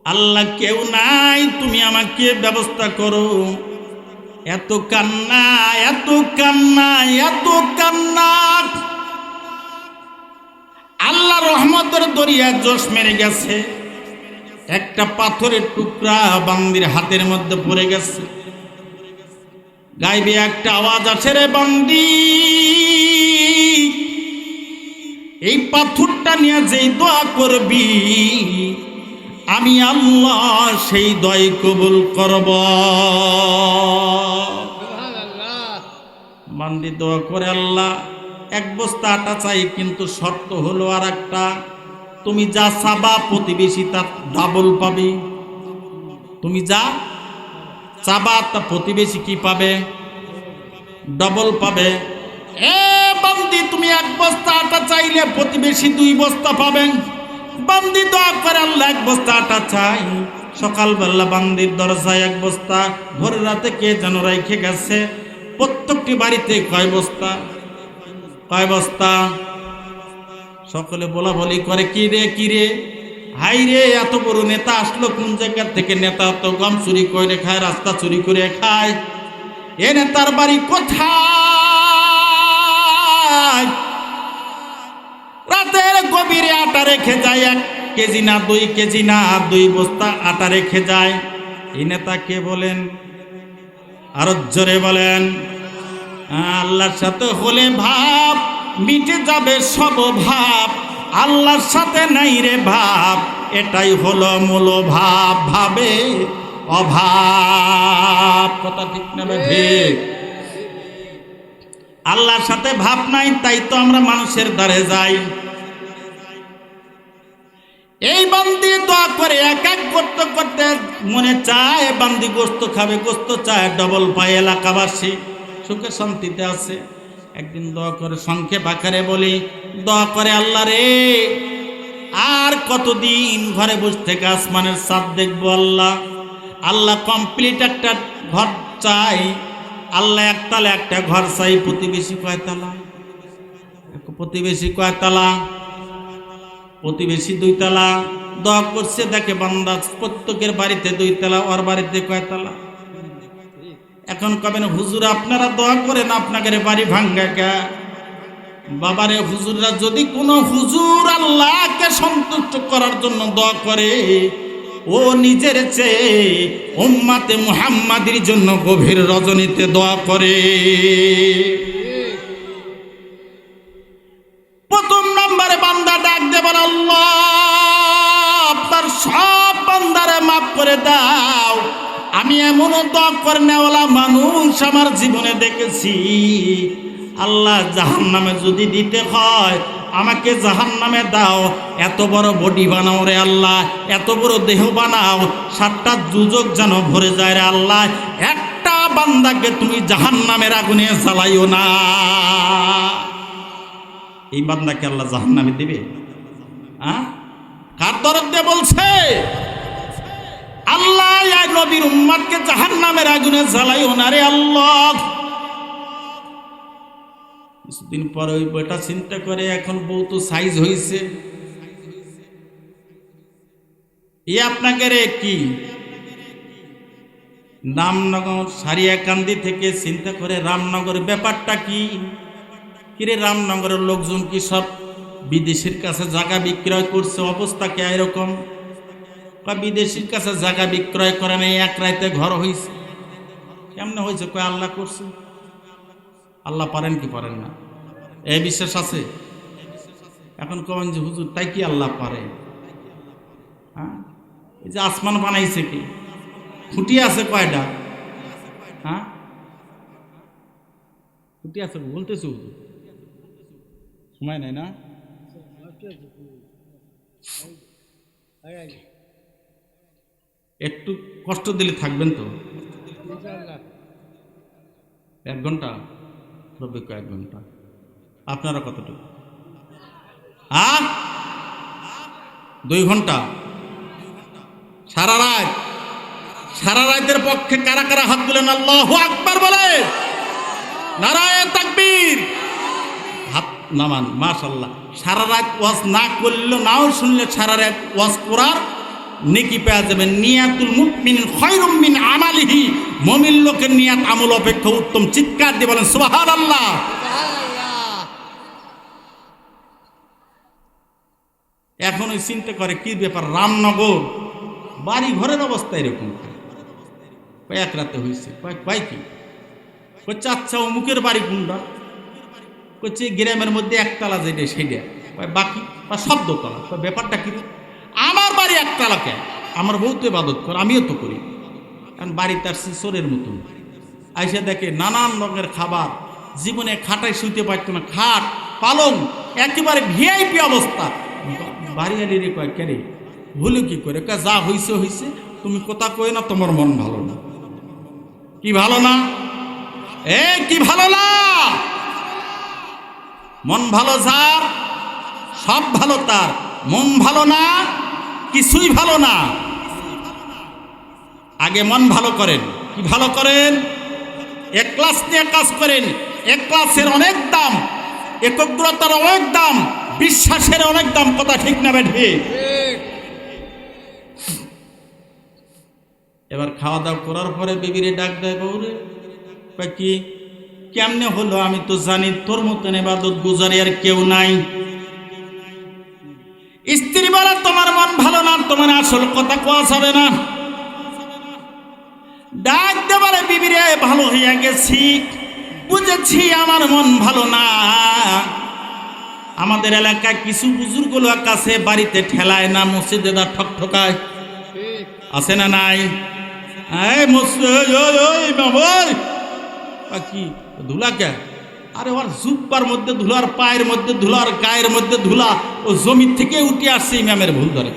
S1: আল্লাহ কেউ নাই, তুমি আমাকে ব্যবস্থা করো। এত কান্না, এত কান্না, এত কান্না। আল্লাহ রহমতের দরিয়া জোশ মেরে গেছে। একটা পাথরের টুকরা বান্দির হাতের মধ্যে পড়ে গেছে। গাইবে একটা আওয়াজ আছে, রে বান্দি, এই পাথরটা নিয়ে যেই দোয়া করবি আমি আল্লাহ সেই দোয়াই কবুল করব। বান্দি দোয়া করে, আল্লাহ এক বস্তা আটা চাই, কিন্তু শর্ত হলো আর একটা, তুমি যা চাবা প্রতিবেশী তা ডাবল পাবে। তুমি যা চাবা তা প্রতিবেশী কি পাবে? ডবল পাবে। এ বান্দি, তুমি এক বস্তা আটা চাইলে প্রতিবেশী 2 বস্তা পাবেন। বান্দি দোয়া করে, আল্লাহ এক বস্তা আটা চাই। সকালবেলা বান্দির দরজায় 1 বস্তা, ভোর রাতে কে যেন রেখে গেছে। প্রত্যেকটি বাড়িতে কয় বস্তা? কয় বস্তা? সকলে বলা বলি করে, কি রে কি রে, হাই রে, এত বড় নেতা আসলো কোন জায়গা থেকে? নেতা তো গম চুরি করে খায়, রাস্তা চুরি করে খায়। এ নেতার বাড়ি কোথায়? রাতের গভীরে আটা রেখে যায়, 1 কেজি না 2 কেজি না 2 বস্তা আটা রেখে যায়। এই নেতা কে বলেন? আরো জোরে বলেন। আল্লাহর সাথে হলে ভাব মিটে যাবে সব ভাব, আল্লাহর সাথে নাই রে ভাব, এটাই হলো মূল ভাব। ভাবে অভাব, কথা ঠিক না ঠিক? আল্লাহর সাথে ভাব নাই, তাই তো আমরা মানুষের দ্বারে যাই। এই বান্দি দোয়া করে এক এক করতে করতে মনে চায় বান্দি গোস্ত খাবে, গোস্ত চায় ডবল পায়। এলাকাবাসী সুখে শান্তিতে আছে। একদিন দোয়া করে, সংক্ষেপ আকারে বলি, দোয়া করে, আল্লাহ রে আর কতদিন ঘরে বসে থেকে আসমানের চাঁদ দেখবো? আল্লাহ আল্লাহ কমপ্লিট একটা ঘর চাই। আল্লাহ একতলা একটা ঘর চাই। প্রতিবেশী কয়তলা? প্রতিবেশী কয়তলা? প্রতিবেশী 2 তলা। দোয়া করছে, দেখে বান্দা প্রত্যেকের বাড়িতে 2 তলা, ওর বাড়িতে কয়তলা? এখন কবেন হুজুর আপনারা দোয়া করেন, আপনাদের বাড়ি ভাঙ্গা কে? বাবারে, হুজুররা যদি কোনো হুজুর আল্লাহকে সন্তুষ্ট করার জন্য দোয়া করে, ও নিজের চেয়ে উম্মতে মুহাম্মাদির জন্য গভীর রজনীতে দোয়া করে। প্রথম নম্বরে বান্দা ডাক দেবেন, আল্লাহ আপনার সব বান্দারে মাফ করে দাও। আমি এমনও দোয়া করে নেওয়ালা মানুষ আমার জীবনে দেখেছি, আল্লাহ জাহান্নামে যদি দিতে হয় আমাকে জাহান্নামে দাও, এত বড় বডি বানাও রে আল্লাহ, এত বড় দেহ বানাও, 7টা দুজক যেন ভরে যায় রে আল্লাহ, একটা বান্দাকে তুমি জাহান্নামের আগুনে জ্বালাইও না। এই বান্দাকে আল্লাহ জাহান্নামে দিবে? কার দরদ দিয়ে বলছে? আল্লাহ এই নবীর উম্মতকে জাহান্নামের আগুনে জ্বালাইও না রে আল্লাহ। কিছুদিন পর ওই বইটা চিন্তা করে, এখন বউ তো সাইজ হয়েছে, আপনাকে রে কি রামনগর সারিয়াকান্দি থেকে চিন্তা করে রামনগরের ব্যাপারটা কি কিরে, রামনগরের লোকজন কি সব বিদেশির কাছে জায়গা বিক্রয় করছে? অবস্থা কে এরকম? বিদেশির কাছে জায়গা বিক্রয় করে নাই, এক রাইতে ঘর হয়েছে। কেমনে হয়েছে? কয় আল্লাহ করছে। আল্লাহ পারেন কি পারেন না, এই বিশ্বাস আছে? এখন কবেন যে হুজুর তাই কি আল্লাহ পারে? হ্যাঁ, এই যে আসমান বানাইছে কি, খুঁটি আছে কয়টা? হ্যাঁ, খুঁটি আছে বলতেছে হুজুর, সময় নাই না? একটু কষ্ট দিলে থাকবেন তো? 1 ঘন্টা, 1 ঘন্টা। আপনারা কতটুকু? 2 ঘন্টা? সারা রাত? সারা রাতের পক্ষে কারা কারা হাত তুলেন আল্লাহু আকবার বলে? নারায়ে তাকবীর, হাত নামান। মাশাআল্লাহ। সারা রাত ওয়াজ না করলে, নাও শুনলে, সারা রাত ওয়াজ করার নেকি পেয়ে যাবেন। নিয়াতুল মুমিন খায়রুম মিন আমালিহি, মুমিন লোকের নিয়াত আমল অপেক্ষা উত্তম। চিৎকার দিয়ে বলেন সুবহানাল্লাহ। এখন ওই চিন্তা করে কি ব্যাপার, রামনগর বাড়ি ঘরের অবস্থা এরকম, এক রাতে হয়েছে। কয় কি? কচ্ছে আচ্ছা অমুকের বাড়ি কোনটা? কচ্ছে গ্রামের মধ্যে একতলা যেটা সেটা। বাকি সব দোতলা। ব্যাপারটা কি? আমার বাড়ি একতলা কেন? আমার বউ তো ইবাদত করে, আমিও তো করি। কারণ বাড়ি তার চোরের মতন। আইসা দেখে নানান রঙের খাবার, জীবনে খাটায় শুইতে পারতো না, খাট পালং একেবারে ভিআইপি অবস্থা। বাড়িয়ালি রে কয় কেরে ভুলে কি করে? যা হইছে হইছে, তুমি কথা কই না, তোমার মন ভালো না। কি ভালো না? কি ভালো না? মন ভালো যার, সব ভালো তার। মন ভালো না, কিছুই ভালো না। আগে মন ভালো করেন। কি ভালো করেন? একলাস নিয়ে কাজ করেন। একলাসের অনেক দাম, একগ্রতার অনেক দাম, বিশ্বাসের অনেক দাম। কথা ঠিক না বেঠি? এবার খাওয়া দাওয়া করার পরে বিবিরে ডাক দেয়, বউরে কি কেমনে হলো? আমি তো জানি তোর মতন ইবাদত গুজারি আর কেউ নাই। স্ত্রী বলে তোমার মন ভালো না, তোমার আসল কথা কোয়া যাবে না। ডাক দে বলে বিবিরে ভালো হইয়া গেছি, বুঝেছি আমার মন ভালো না। আমাদের এলাকায় কিছু বুজুর্গ লোক আছে, বাড়িতে ঠেলায় না, মসজিদে দা ঠকঠকায়, আছে না নাই? কি ধুলা কে? আরে ওর জুব্বার মধ্যে ধুলা, আর পায়ের মধ্যে ধুলা, আর গায়ের মধ্যে ধুলা। ও জমির থেকে উঠে আসছে, ইমামের ভুল ধরে।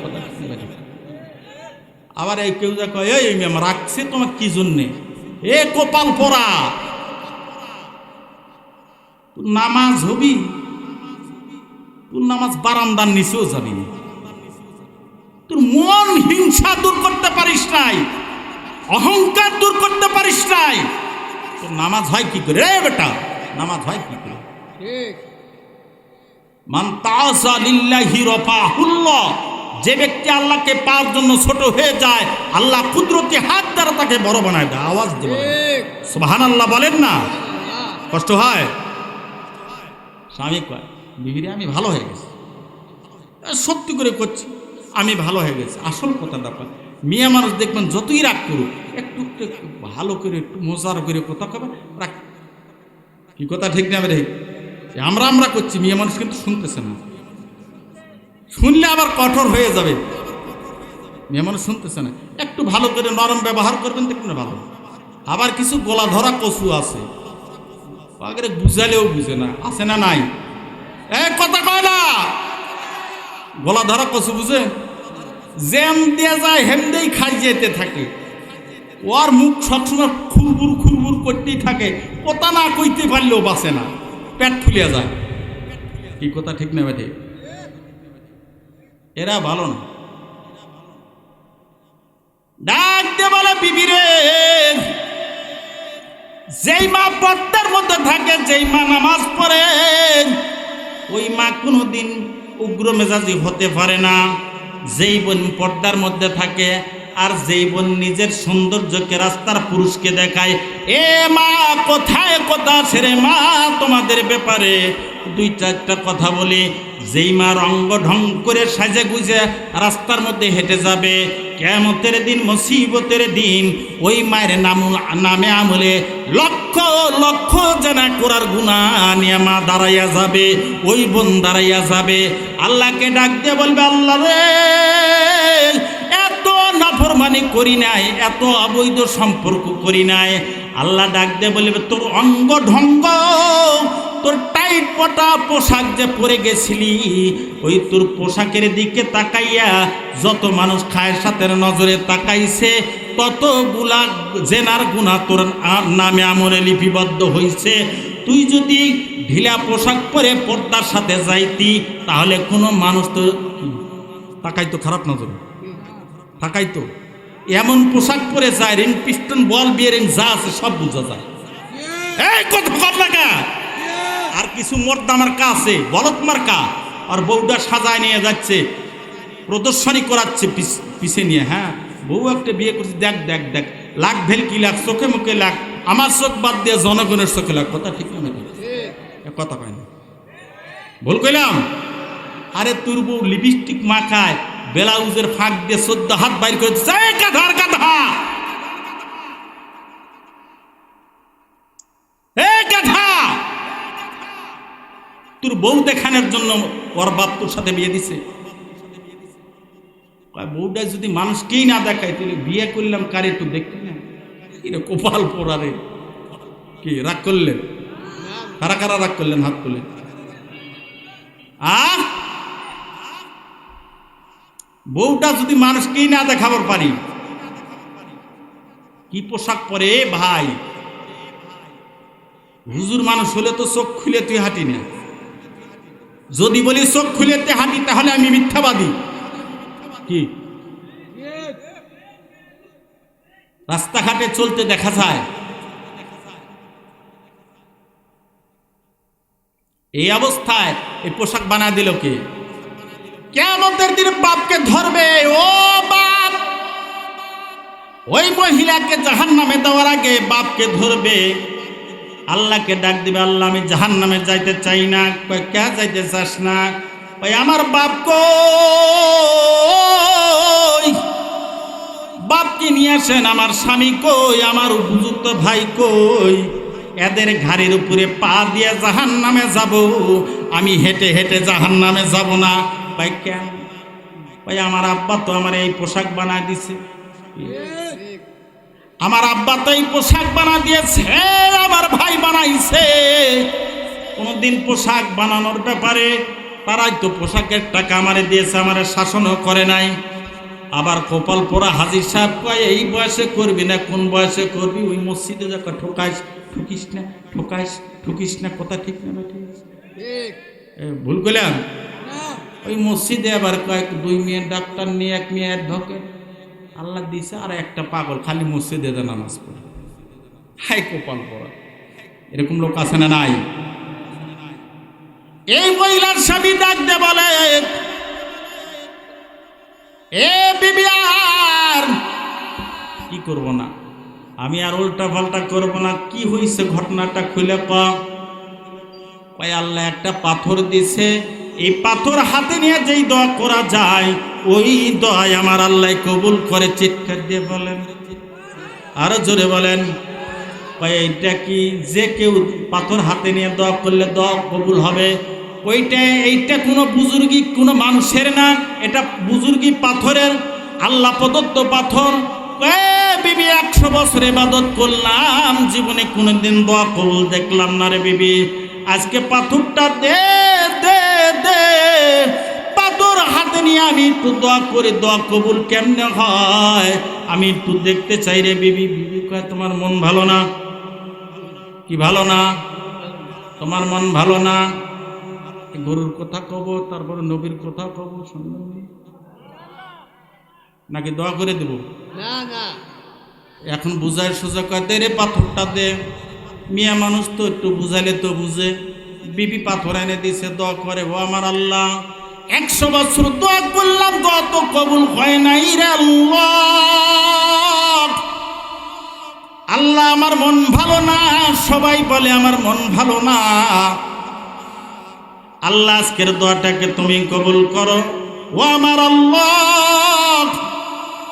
S1: আবার এই কেউ যা কয়, এই ইমাম রাখছে তোমার কি জন্যে? কপাল পরা নামাজ হবি, তোর নামাজ বারান্দার নিচেও যাবি। তোর মন হিংসা দূর করতে পারিস নাই, অহংকার দূর করতে পারিস নাই, তোর নামাজ হয় কি করে? বেটা নামাজ হয় কি করে? মান তাআসা লিল্লাহি রাফাহুল্লাহ, যে ব্যক্তি আল্লাহকে পাওয়ার জন্য ছোট হয়ে যায়, আল্লাহ কুদরতি হাত দ্বারা তাকে বড় বানায় দেয়। আওয়াজ দিয়ে সুবহানাল্লাহ বলেন না? কষ্ট হয়? স্বামী কয় বিবিরে আমি ভালো হয়ে গেছি, সত্যি করে করছি, আমি ভালো হয়ে গেছি। আসল কথাটা কয়, মেয়ে মানুষ দেখবেন যতই রাগ করুক, একটু একটু ভালো করে, একটু মজার করে কথা কবে রাগ। কি কথা ঠিক না? রে আমরা করছি, মেয়ে মানুষ কিন্তু শুনতেছে না। শুনলে আবার কঠোর হয়ে যাবে। মেয়ে মানুষ শুনতেছে না। একটু ভালো করে নরম ব্যবহার করবেন, দেখবেন ভালো। আবার কিছু গলা ধরা কচু আছে, আগে বুঝালেও বুঝে না, আছে না নাই? কথা কয় না, গলা ধরা কচু বুঝে, যেম দিয়ে যায় হেম দিয়েই খাই যেতে থাকে, ওর মুখ সবসময় খুরবুর খুরবুর করতেই থাকে, কথা না কইতে পারলেও বাঁচে না, পেট ফুলিয়া যায়। কি কথা ঠিক না বেটে? এরা ভালো না। ডাক দিয়ে বলে, বিবি রে, যেই মা পর্দার মধ্যে থাকে, যেই মা নামাজ পড়ে, ওই মা কোনোদিন উগ্র মেজাজি হতে পারে না। যেই বোন পর্দার মধ্যে থাকে আর যেই বোন নিজের সৌন্দর্যকে রাস্তার পুরুষকে দেখায়, এ মা কোথায় কথা ছেড়ে মা তোমাদের ব্যাপারে দুই চারটা কথা বলি। যেই মা রঙ্গ ঢং করে সাজে গুজে রাস্তার মধ্যে হেঁটে যাবে, কিয়ামতের দিন, মুসিবতের দিন, ওই মায়ের নামে আমলে লক্ষ লক্ষ জানা করার গুনাহ নিয়ে মা দাঁড়াইয়া যাবে, ওই বোন দাঁড়াইয়া যাবে। আল্লাহকে ডাক দিয়ে বলবে, আল্লাহ রে, এত নাফরমানি করি নাই, এত অবৈধ সম্পর্ক করি নাই। আল্লাহ ডাক দিয়ে বলবে, তোর অঙ্গ ঢঙ্গ, তোর টাইট পটা পোশাক যে পরে গেছিলি, ওই তোর পোশাকের দিকে তাকাইয়া যত মানুষ খায়ের সাথে নজরে তাকাইছে, ততগুলা জেনার গুনাহ তোর নামে আমলে লিপিবদ্ধ হয়েছে। তুই যদি ঢিলা পোশাক পরে পর্দার সাথে যাইতি, তাহলে কোনো মানুষ তো তাকাইতো খারাপ নজরে, তাকাইতো। এমন পোশাক পরে যায়, রিং পিস্টন বল বিয়ারিং যা আছে সব বোঝা যায়। এই কথা কর লাগা। আর কিছু মর্দা মার্কা আছে, বলদ মার্কা, আর বউটা সাজায় নিয়ে যাচ্ছে, প্রদর্শনী করাচ্ছে পিছে নিয়ে। হ্যাঁ, বউ একটা বিয়ে করছে, দেখ দেখ দেখ, লাখ ভেল কি লাখ, চোখে মুখে লাখ, আমার চোখ বাদ দিয়ে জনগণের চোখে লাখ। কথা ঠিক না? কথা কয় না, ভুল কইলাম? আরে তোর বউ লিপস্টিক মাখায়, ব্লাউজের ফাঁক দিয়ে 14 হাত বাইর করে দিচ্ছে, গাধার গাধা, গাধা। তোর বউ দেখানোর জন্য ওর বাপ তোর সাথে বিয়ে দিছে। বউটা যদি মানুষকেই না দেখায়, তুই বিয়ে করলাম কারে একটু দেখবি না? এটা কপাল পোড়ারে। কি রাগ করলেন? কারা কারা রাগ করলেন? হাত তুলে। বউটা যদি মানুষকেই না দেখাবার পারি, কি পোশাক পরে ভাই? হুজুর মানুষ হলে তো চোখ খুলে তুই হাঁটি না। যদি বলি চোখ খুলে তুই হাঁটি, তাহলে আমি মিথ্যাবাদী। কি রাস্তাঘাটে চলতে দেখা যায়, এই অবস্থায় এই পোশাক বানা দিল কে? কিয়ামতের দিনে বাপকে ধরবে, ও বাপ, ওই মহিলাকে জাহান্নামে দেওয়ার আগে বাপকে ধরবে, আল্লাহকে ডাক দিবে, আল্লাহ আমি জাহান্নামে যাইতে চাই না। কয় কে যাইতে চাস না? ওই আমার বাপ কই, বাপকে নিয়ে আসেন। আমার স্বামী কই, আমার উপযুক্ত ভাই কই? এদের ঘাড়ের উপরে পা দিয়ে জাহান্নামে যাব, আমি হেঁটে হেঁটে জাহান্নামে যাব না। ভাই কেন? ভাই আমার আব্বা তো আমার এই পোশাক বানায় দিছে, আমার আব্বা তো এই পোশাক বানা দিয়েছে, আমার ভাই বানাইছে। কোনদিন পোশাক বানানোর ব্যাপারে তারাই তো পোশাকের টাকা আমারে দিয়েছে, আমারে শাসনও করে নাই। আবার কপাল পোড়া হাজির সাহেব কয়, এই বয়সে করবি না, কোন বয়সে করবি? ওই মসজিদে যখন ঠোকাইস, ঠুকিস না, ঠোকাইস, ঠুকিস না। কথা ঠিক না? ভুল করলাম? ওই মসজিদে আবার কয়েক 2 মেয়ে ডাক্তার নিয়ে, 1 মেয়ে অ্যাডভোকেট আল্লাহ দিছে, আর একটা পাগল খালি মসজিদে নামাজ পড়ে। হাই কপাল পোড়া, এরকম লোক আছে না নাই? এই মহিলার স্বামী ডাক দে বলে, এ বিবি, আর কি করব না, আমি আর উল্টা পাল্টা করব না। কি হয়েছে ঘটনাটা খুলে কয় আল্লাহ একটা পাথর দিছে, এই পাথর হাতে নিয়ে যেই দোয়া করা যায়, ওই দোয়াই আমার আল্লাহ কবুল করে। চিৎকার দিয়ে বলেন, আরো জোরে বলেন। কয় এইটা কি, যে কেউ পাথর হাতে নিয়ে দোয়া করলে দোয়া কবুল হবে? এইটা কোনো বুজুর্গি কোনো মানুষের না, এটা বুজুর্গি পাথরের। আল্লাহ প্রদত্ত পাথর। বিবি 100 বছর ইবাদত করলাম, জীবনে কোনোদিন দোয়া কবুল দেখলাম না রে বিবি, আজকে পাথরটা দে দে দে। পাথর হাতে নিয়ে আমি একটু দোয়া করে, দোয়া কবুল কেমনে হয় আমি একটু দেখতে চাই রে বিবি। বিবি কয় তোমার মন ভালো না? কি ভালো না? তোমার মন ভালো না? গরুর কথা কব, তারপরে নবীর কথা কব, শুনবেন নাকি দোয়া করে দেব?
S2: না না,
S1: এখন বুঝায় সোজা কয় দে রে পাথরটা দে। মিয়া মানুষ তো একটু বুঝাইলে তো বুঝে। বিবি পাথর এনে দিছে, দোয়া করে, ও আমার আল্লাহ 100 বছর দোয়া করলাম, দোয়া তো কবুল হয় নাই রে আল্লাহ। আল্লাহ আমার মন ভালো না, সবাই বলে আমার মন ভালো না। আল্লাহ আজকের দোয়াটাকে তুমি কবুল করো। ও আমার আল্লাহ,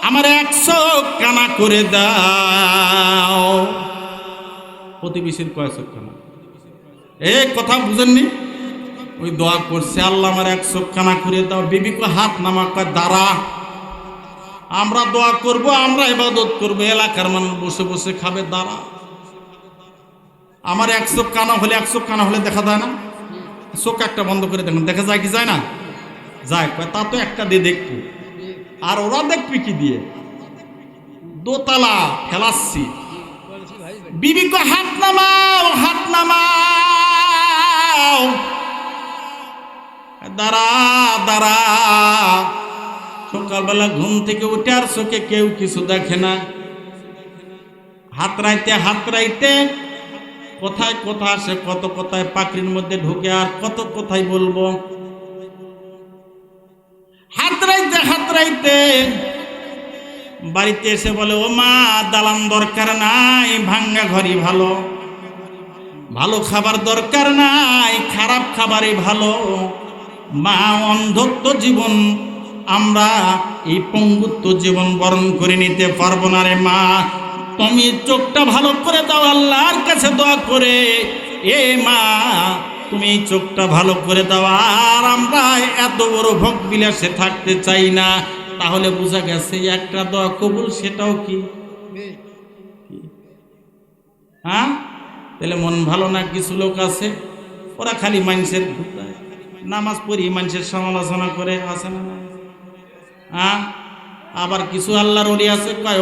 S1: আমার 100 কানা করে দাও। প্রতিবেশীর কয় চোখ কানা? এই কথা বুঝেননি? ওই দোয়া করছে, আল্লাহ আমার 100 কানা করে দাও। বিবি কো হাত নামা, কয় দাঁড়া, আমরা দোয়া করব, আমরা ইবাদত করব, এলাকার মানুষ বসে বসে খাবে, দাঁড়া। আমার 100 কানা হলে, 100 কানা হলে দেখা যায় না? চোখ একটা বন্ধ করে দেখুন, দেখা যায় কি যায় না? যায়। কয় তা তো একটা দিয়ে দেখবো, আর ওরা দেখবি কি দিয়ে? দোতলা ফেলাচ্ছি। বিবি কো হাত নামাও, হাত নামাও। দাঁড়া দাঁড়া। সকালবেলা ঘুম থেকে উঠে আর চোখে কেউ কিছু দেখে না। হাত রাইতে কোথায় কথা আসে, কত কথায় পাখির মধ্যে ঢুকে, আর কত কথাই বলবো। হাত রাইতে বাড়িতে এসে বলে, ও মা দালান দরকার নাই, ভাঙ্গা ঘরই ভালো, ভালো খাবার দরকার নাই, খারাপ খাবারই ভালো। মা অন্ধত্ব জীবন, আমরা এই পঙ্গুত্ব জীবন বরণ করে নিতে পারবো না রে মা, তুমি চোখটা ভালো করে দাও, আল্লাহর কাছে দোয়া করে। এ মা তুমি চোখটা ভালো করে দাও, আর আমরা এত বড় ভোগ বিলাসে থাকতে চাই না। তাহলে বোঝা গেছে একটা দোয়া কবুল, সেটাও কি? হ্যাঁ, তাহলে মন ভালো না? কিছু লোক আছে ওরা খালি মানুষের নামাজ পড়ি মানুষের সমালোচনা করে, আছে না? হ্যাঁ, আবার কিছু আল্লাহর ওলি আছে, কয়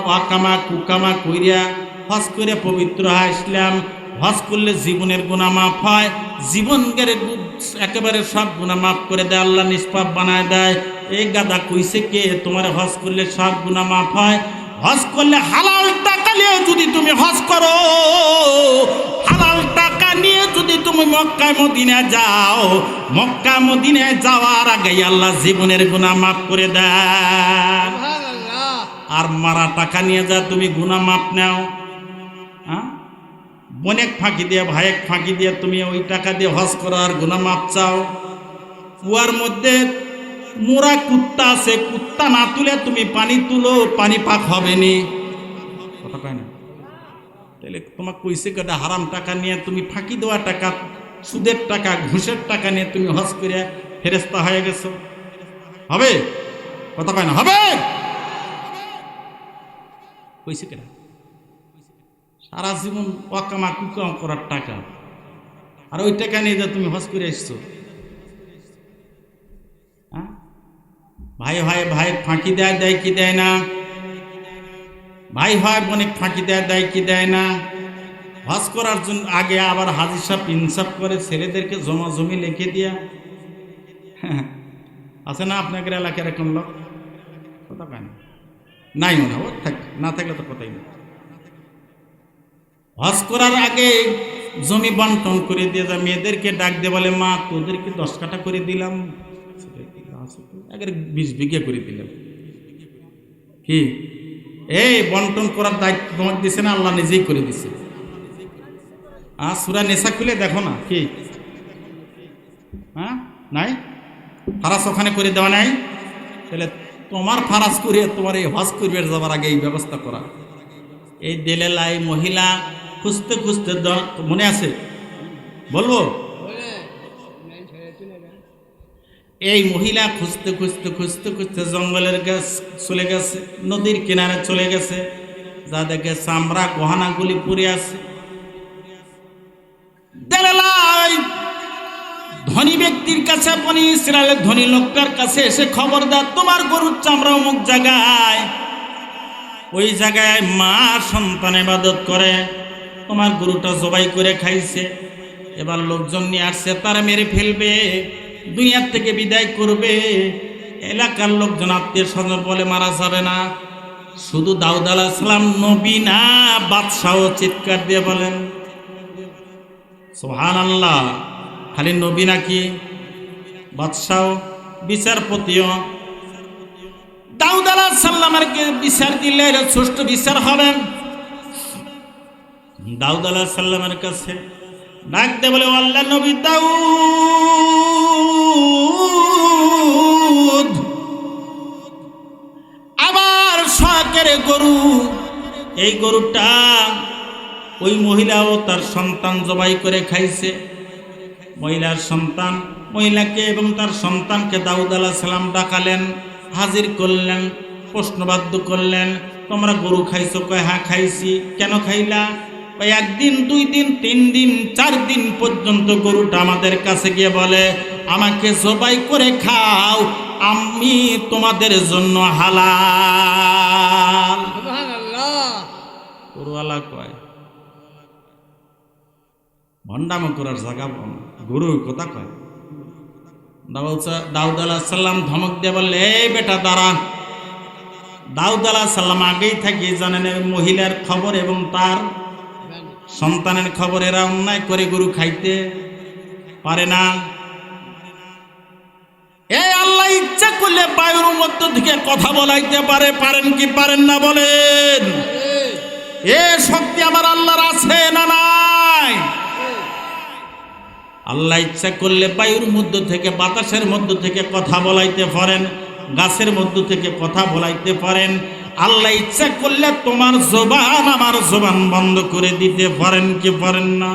S1: ওয়াকামা কুকামা কইরা হজ করে পবিত্র আসলাম। হজ করলে জীবনের গুনাহ মাফ হয়, জীবনের একেবারে সব গুনাহ মাফ করে দেয়, আল্লাহ নিষ্পাপ বানায় দেয়। এই গাদা কইছে কে তোমার হজ করলে সব গুনাহ মাফ হয়? হজ করলে হালাল টাকা নিয়ে যদি তুমি হজ করো, হালাল টাকা নিয়ে যদি তুমি মক্কা মদিনায় যাও, মক্কা মদিনায় যাওয়ার আগে আল্লাহ জীবনের গুনাহ মাফ করে দেয়। আর মারা টাকা নিয়ে যা তুমি গুনাহ মাফ নাও। হ্যাঁ, বোনেক ফাঁকি দিয়ে, ভাইয়েক ফাঁকি দিয়ে তুমি ওই টাকা দিয়ে হজ করো আর গুনাহ মাফ চাও। কুয়ার মধ্যে মোরা কুত্তা আছে, কুত্তা না তুলে তুমি পানি তুলো, পানি পাক হবে নি, কথা কয় না? তাহলে তোমাকে কইছে কেটা হারাম টাকা নিয়ে তুমি, ফাঁকি দেওয়া টাকা, সুদের টাকা, ঘুষের টাকা নিয়ে তুমি হজ করে ফেরেশতা হয়ে গেছো, হবে? কথা কয় না? হবে? কইছে কেটা? সারা জীবন ওয়াকামা কুকাম করার টাকা, আর ওই টাকা নিয়ে যা তুমি হজ করে এসছো। ভাই হয় ভাই ফাঁকি দেয়, দেয় কি দেয় না? ভাই হয় বোনে ফাঁকি দেয়, দেয় কি দেয় না? হজ করার জন্য আগে আবার হাজি সাহেব ইনসাফ করে ছেলেদেরকে জমা জমি লিখে দিয়া, আছে না আপনাদের এলাকার এরকম লোক? কথা পায় না? নাই মনে হয়, না থাকলে তো কথাই না। হজ করার আগে জমি বন্টন করে দিয়ে যা মেয়েদেরকে ডাক দিয়ে বলে, মা তোদেরকে 10 কাঠা করে দিলাম, 20 বিঘা করে দিলাম। কি এই বন্টন করার দায়িত্ব তোমাকে দিছে না? আল্লাহ নিজেই করে দিছে। সূরা নিসা খুলে দেখো না, কি হ্যাঁ নাই? ফারাজ ওখানে করে দেওয়া নাই? তাহলে তোমার ফারাজ করিয়ে তোমার এই হজ করবে যাবার আগে এই ব্যবস্থা করা। এই দেলেলাই মহিলা খুঁজতে খুঁজতে, মনে আছে বলবো, এই মহিলা খুঁজতে খুঁজতে খুঁজতে খুঁজতে জঙ্গলের গাছ চলে গেছে, নদীর কিনারে চলে গেছে, যা দেখে চামড়া গহনাগুলি পরে আছে। দেলায় ধনী ব্যক্তির কাছে, বনি ইসরায়েলের ধনী লোকটার কাছে এসে খবর দেয়, তোমার গরুর চামড়া অমুক জায়গায়, ওই জায়গায় মা সন্তান ইবাদত করে, তোমার গরুটা জবাই করে খাইছে, এবার লোকজন নিয়ে আসছে, তারা মেরে ফেলবে, দুনিয়ার থেকে বিদায় করবে। এলাকার লোকজন আত্মীয় স্বজন বলে মারা যাবে না। শুধু দাউদ আলাইহিস সালাম নবী না, বাদশাহ চিৎকার দিয়ে বলেন সুবহানাল্লাহ। খালি নবী নাকি, বাদশাহ বিচারপতিও। দাউদ আলাইহিস সালামের বিচার দিলে সুষ্ঠু বিচার হবে। দাউদ আলাইহিস সালামের কাছে ডাক দিয়ে বলে, আল্লাহ নবী দাউদ আবার শখের গরু, এই গরুটা ওই মহিলা ও তার সন্তান জবাই করে খাইছে। মহিলার সন্তান, মহিলাকে এবং তার সন্তানকে দাউদ আলাইহিস সালাম ডাকালেন, হাজির করলেন, প্রশ্নবাদ্য করলেন, তোমরা গরু খাইছো? কয় হ্যাঁ খাইছি। কেন খাইলা? একদিন, 2 দিন, 3 দিন, 4 দিন পর্যন্ত গরুটা আমাদের কাছে গিয়ে বলে, আমাকে জবাই করে খাও, আমি তোমাদের জন্য হালাল। সুবহানাল্লাহ। গরুওয়ালা কয় ভণ্ডামি করার জায়গা, গরু কথা কয়। দাউদ আলাইহিস সালাম ধমক দিয়ে বললে, এই বেটা দাঁড়া। দাউদ আলাইহিস সালাম আগেই থেকে জানেন মহিলার খবর এবং তার সন্তানের খবর, এরা অন্যায় করে গরু খাইতে পারে না। এই আল্লাহ ইচ্ছা করলে বায়ুর মধ্য থেকে কথা বলাইতে পারে, পারেন কি পারেন না বলেন? এ শক্তি আমার আল্লাহর আছে না নাই? আল্লাহ ইচ্ছা করলে বায়ুর মধ্য থেকে, বাতাসের মধ্য থেকে কথা বলাইতে পারেন, গাছের মধ্য থেকে কথা বলাইতে পারেন। আল্লাহ ইচ্ছা করলে তোমার জবান আমার জবান বন্ধ করে দিতে পারেন কি পারেন না?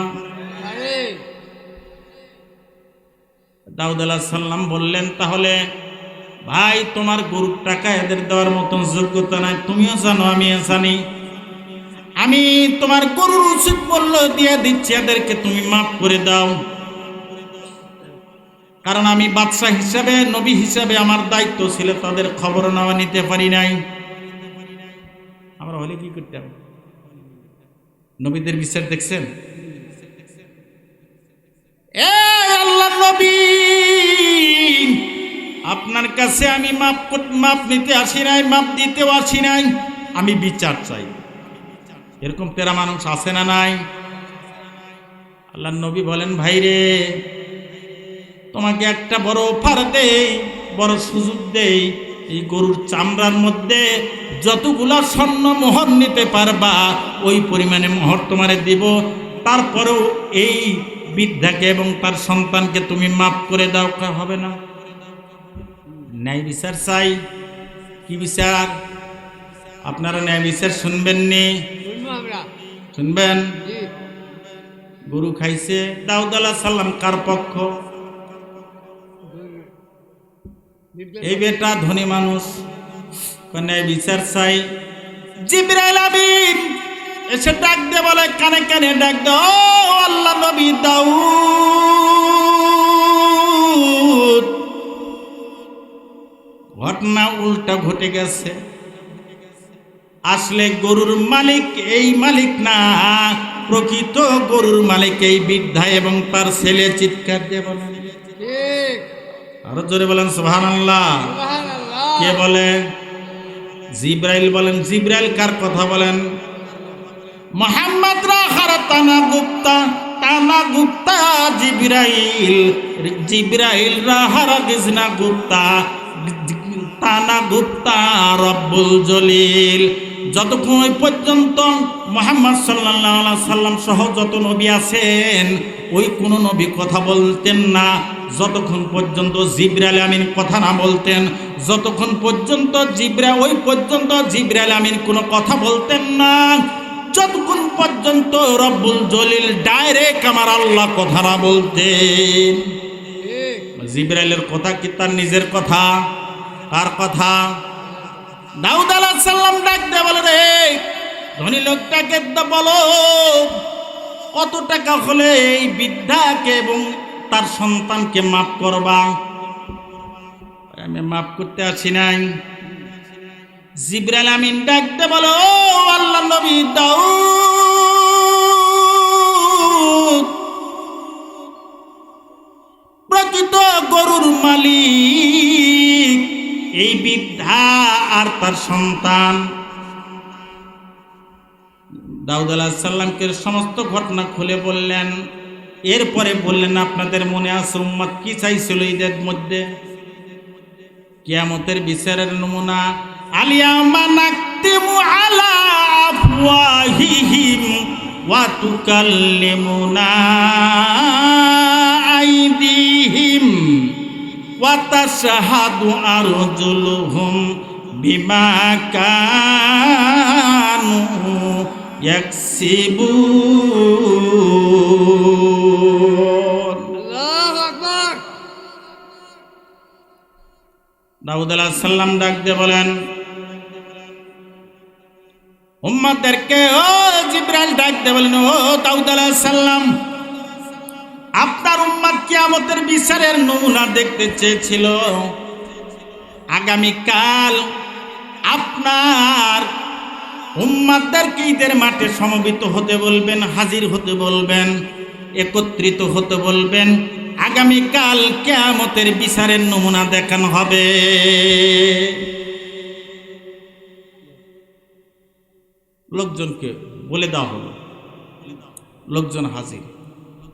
S1: দাউদ আলাইহিস সালাম বললেন, তাহলে ভাই তোমার গরুর টাকা এদের দেওয়ার মতন যোগ্যতা নাই, তুমিও জানো আমিও জানি, আমি তোমার গরুর উচিত মূল্য দিয়ে দিচ্ছি, এদেরকে তুমি মাফ করে দাও। কারণ আমি বাদশা হিসাবে, নবী হিসাবে আমার দায়িত্ব ছিল তাদের খবর নেওয়া, নিতে পারি নাই। আমরা হলে কি করতাম? নবীদের বিচার দেখছেন? আল্লাহ নবী, আপনার কাছে আমি মাপ নিতে আসি নাই, মাপ দিতেও আসি নাই, আমি বিচার চাই। এরকম তেরা মানুষ আছে না নাই? আল্লাহ নবী বলেন, ভাই রে, তোমাকে একটা বড় অফার দেই, বড় সুযোগ দেই, এই গরুর চামড়ার মধ্যে যতগুলা স্বর্ণ মোহর নিতে পারবা ওই পরিমাণে মোহর তোমারে দিব, তারপরেও এই বৃদ্ধাকে এবং তার সন্তানকে তুমি মাফ করে দাও। হবে না? ন্যায় বিচার চাই। কি বিচার? আপনারা ন্যায় বিচার শুনবেন নি? শুনবেন? গরু খাইছে দাউদ আলাইহিস সালাম কার পক্ষ? এই বেটা ধনী মানুষ, ন্যায় বিচার চাই। জিবরাইল আমিন এসে ডাক দিয়ে বলে, কানে কানে ডাক দে, ও আল্লাহ নবী দাউদ, ঘটনা উল্টা ঘটে গেছে। আসলে গরুর মালিক এই মালিক না, প্রকৃত গরুর মালিক এই বৃদ্ধা এবং তার ছেলে। চিৎকার দিয়ে বলেন, আরো জোরে বলেন সুবহানাল্লাহ। কে বলে? জিবরাইল বলেন। জিবরাইল কার কথা বলেন? মুহাম্মদ রাখার তানা গুপ্তা জিবরাইল রাহার গিজনা গুপ্তা তানা গুপ্তা রব্বুল জলিল। যতক্ষণ পর্যন্ত মুহাম্মদ সাল্লাল্লাহু আলাইহি সাল্লাম সহ যত নবী আছেন, ওই কোন নবী কথা বলতেন না যতক্ষণ পর্যন্ত জিবরাইল আমিন কথা না বলতেন। যতক্ষণ পর্যন্ত ওই পর্যন্ত জিবরাইল আমিন কোনো কথা বলতেন না, যতক্ষণ পর্যন্ত রব্বুল জলিল ডাইরেক্ট আমার আল্লাহ কথা না বলতেন। জিবরাইলের কথা কি তার নিজের কথা? কার কথা? দাউদ আলাইহিস সালাম ডাক দিয়ে বলে, রে ধনী লোকটাকে বলো কত টাকা হলে এই বৃদ্ধাকে এবং তার সন্তানকে মাফ করবা? আমি মাফ করতে আসি নাই। জিবরাইল আমিন ডাক দিয়ে বলো, ও আল্লাহর নবী দাউদ, প্রকৃত গরুর মালিক এই বৃদ্ধা আর তার সন্তান। দাউদ আলাইহিস সালামকে সমস্ত ঘটনা খুলে বললেন। এরপরে বললেন, আপনাদের মনে আছে উম্মত কি চাইছিল ঈদের মধ্যে? কিয়ামতের বিচারের নমুনা। আলিয়ামা নাকতিমু আলা আফওয়াহিহিম ওয়া তুকাল্লিমুনা আইদিহিম ওয়া তাশহাদু আরজুলুহুম বিমা কানু ইয়াকসিবুন। আল্লাহু আকবার। দাউদ আলাইহিস সালাম ডাক দিয়ে বলেন উম্মতদেরকে, ও জিবরাইল ডাক দিয়ে বলেন, ও দাউদ আলাইহিস সালাম, আপনার উম্মত কিয়ামতের বিচারের নমুনা দেখতে চেয়েছিল। আগামীকাল আপনার উম্মতদেরকে ঈদের মাঠে সমবেত হতে বলবেন, হাজির হতে বলবেন, একত্রিত হতে বলবেন। আগামীকাল কিয়ামতের বিচারের নমুনা দেখানো হবে। লোকজনকে বলে দেওয়া হলো, লোকজন হাজির।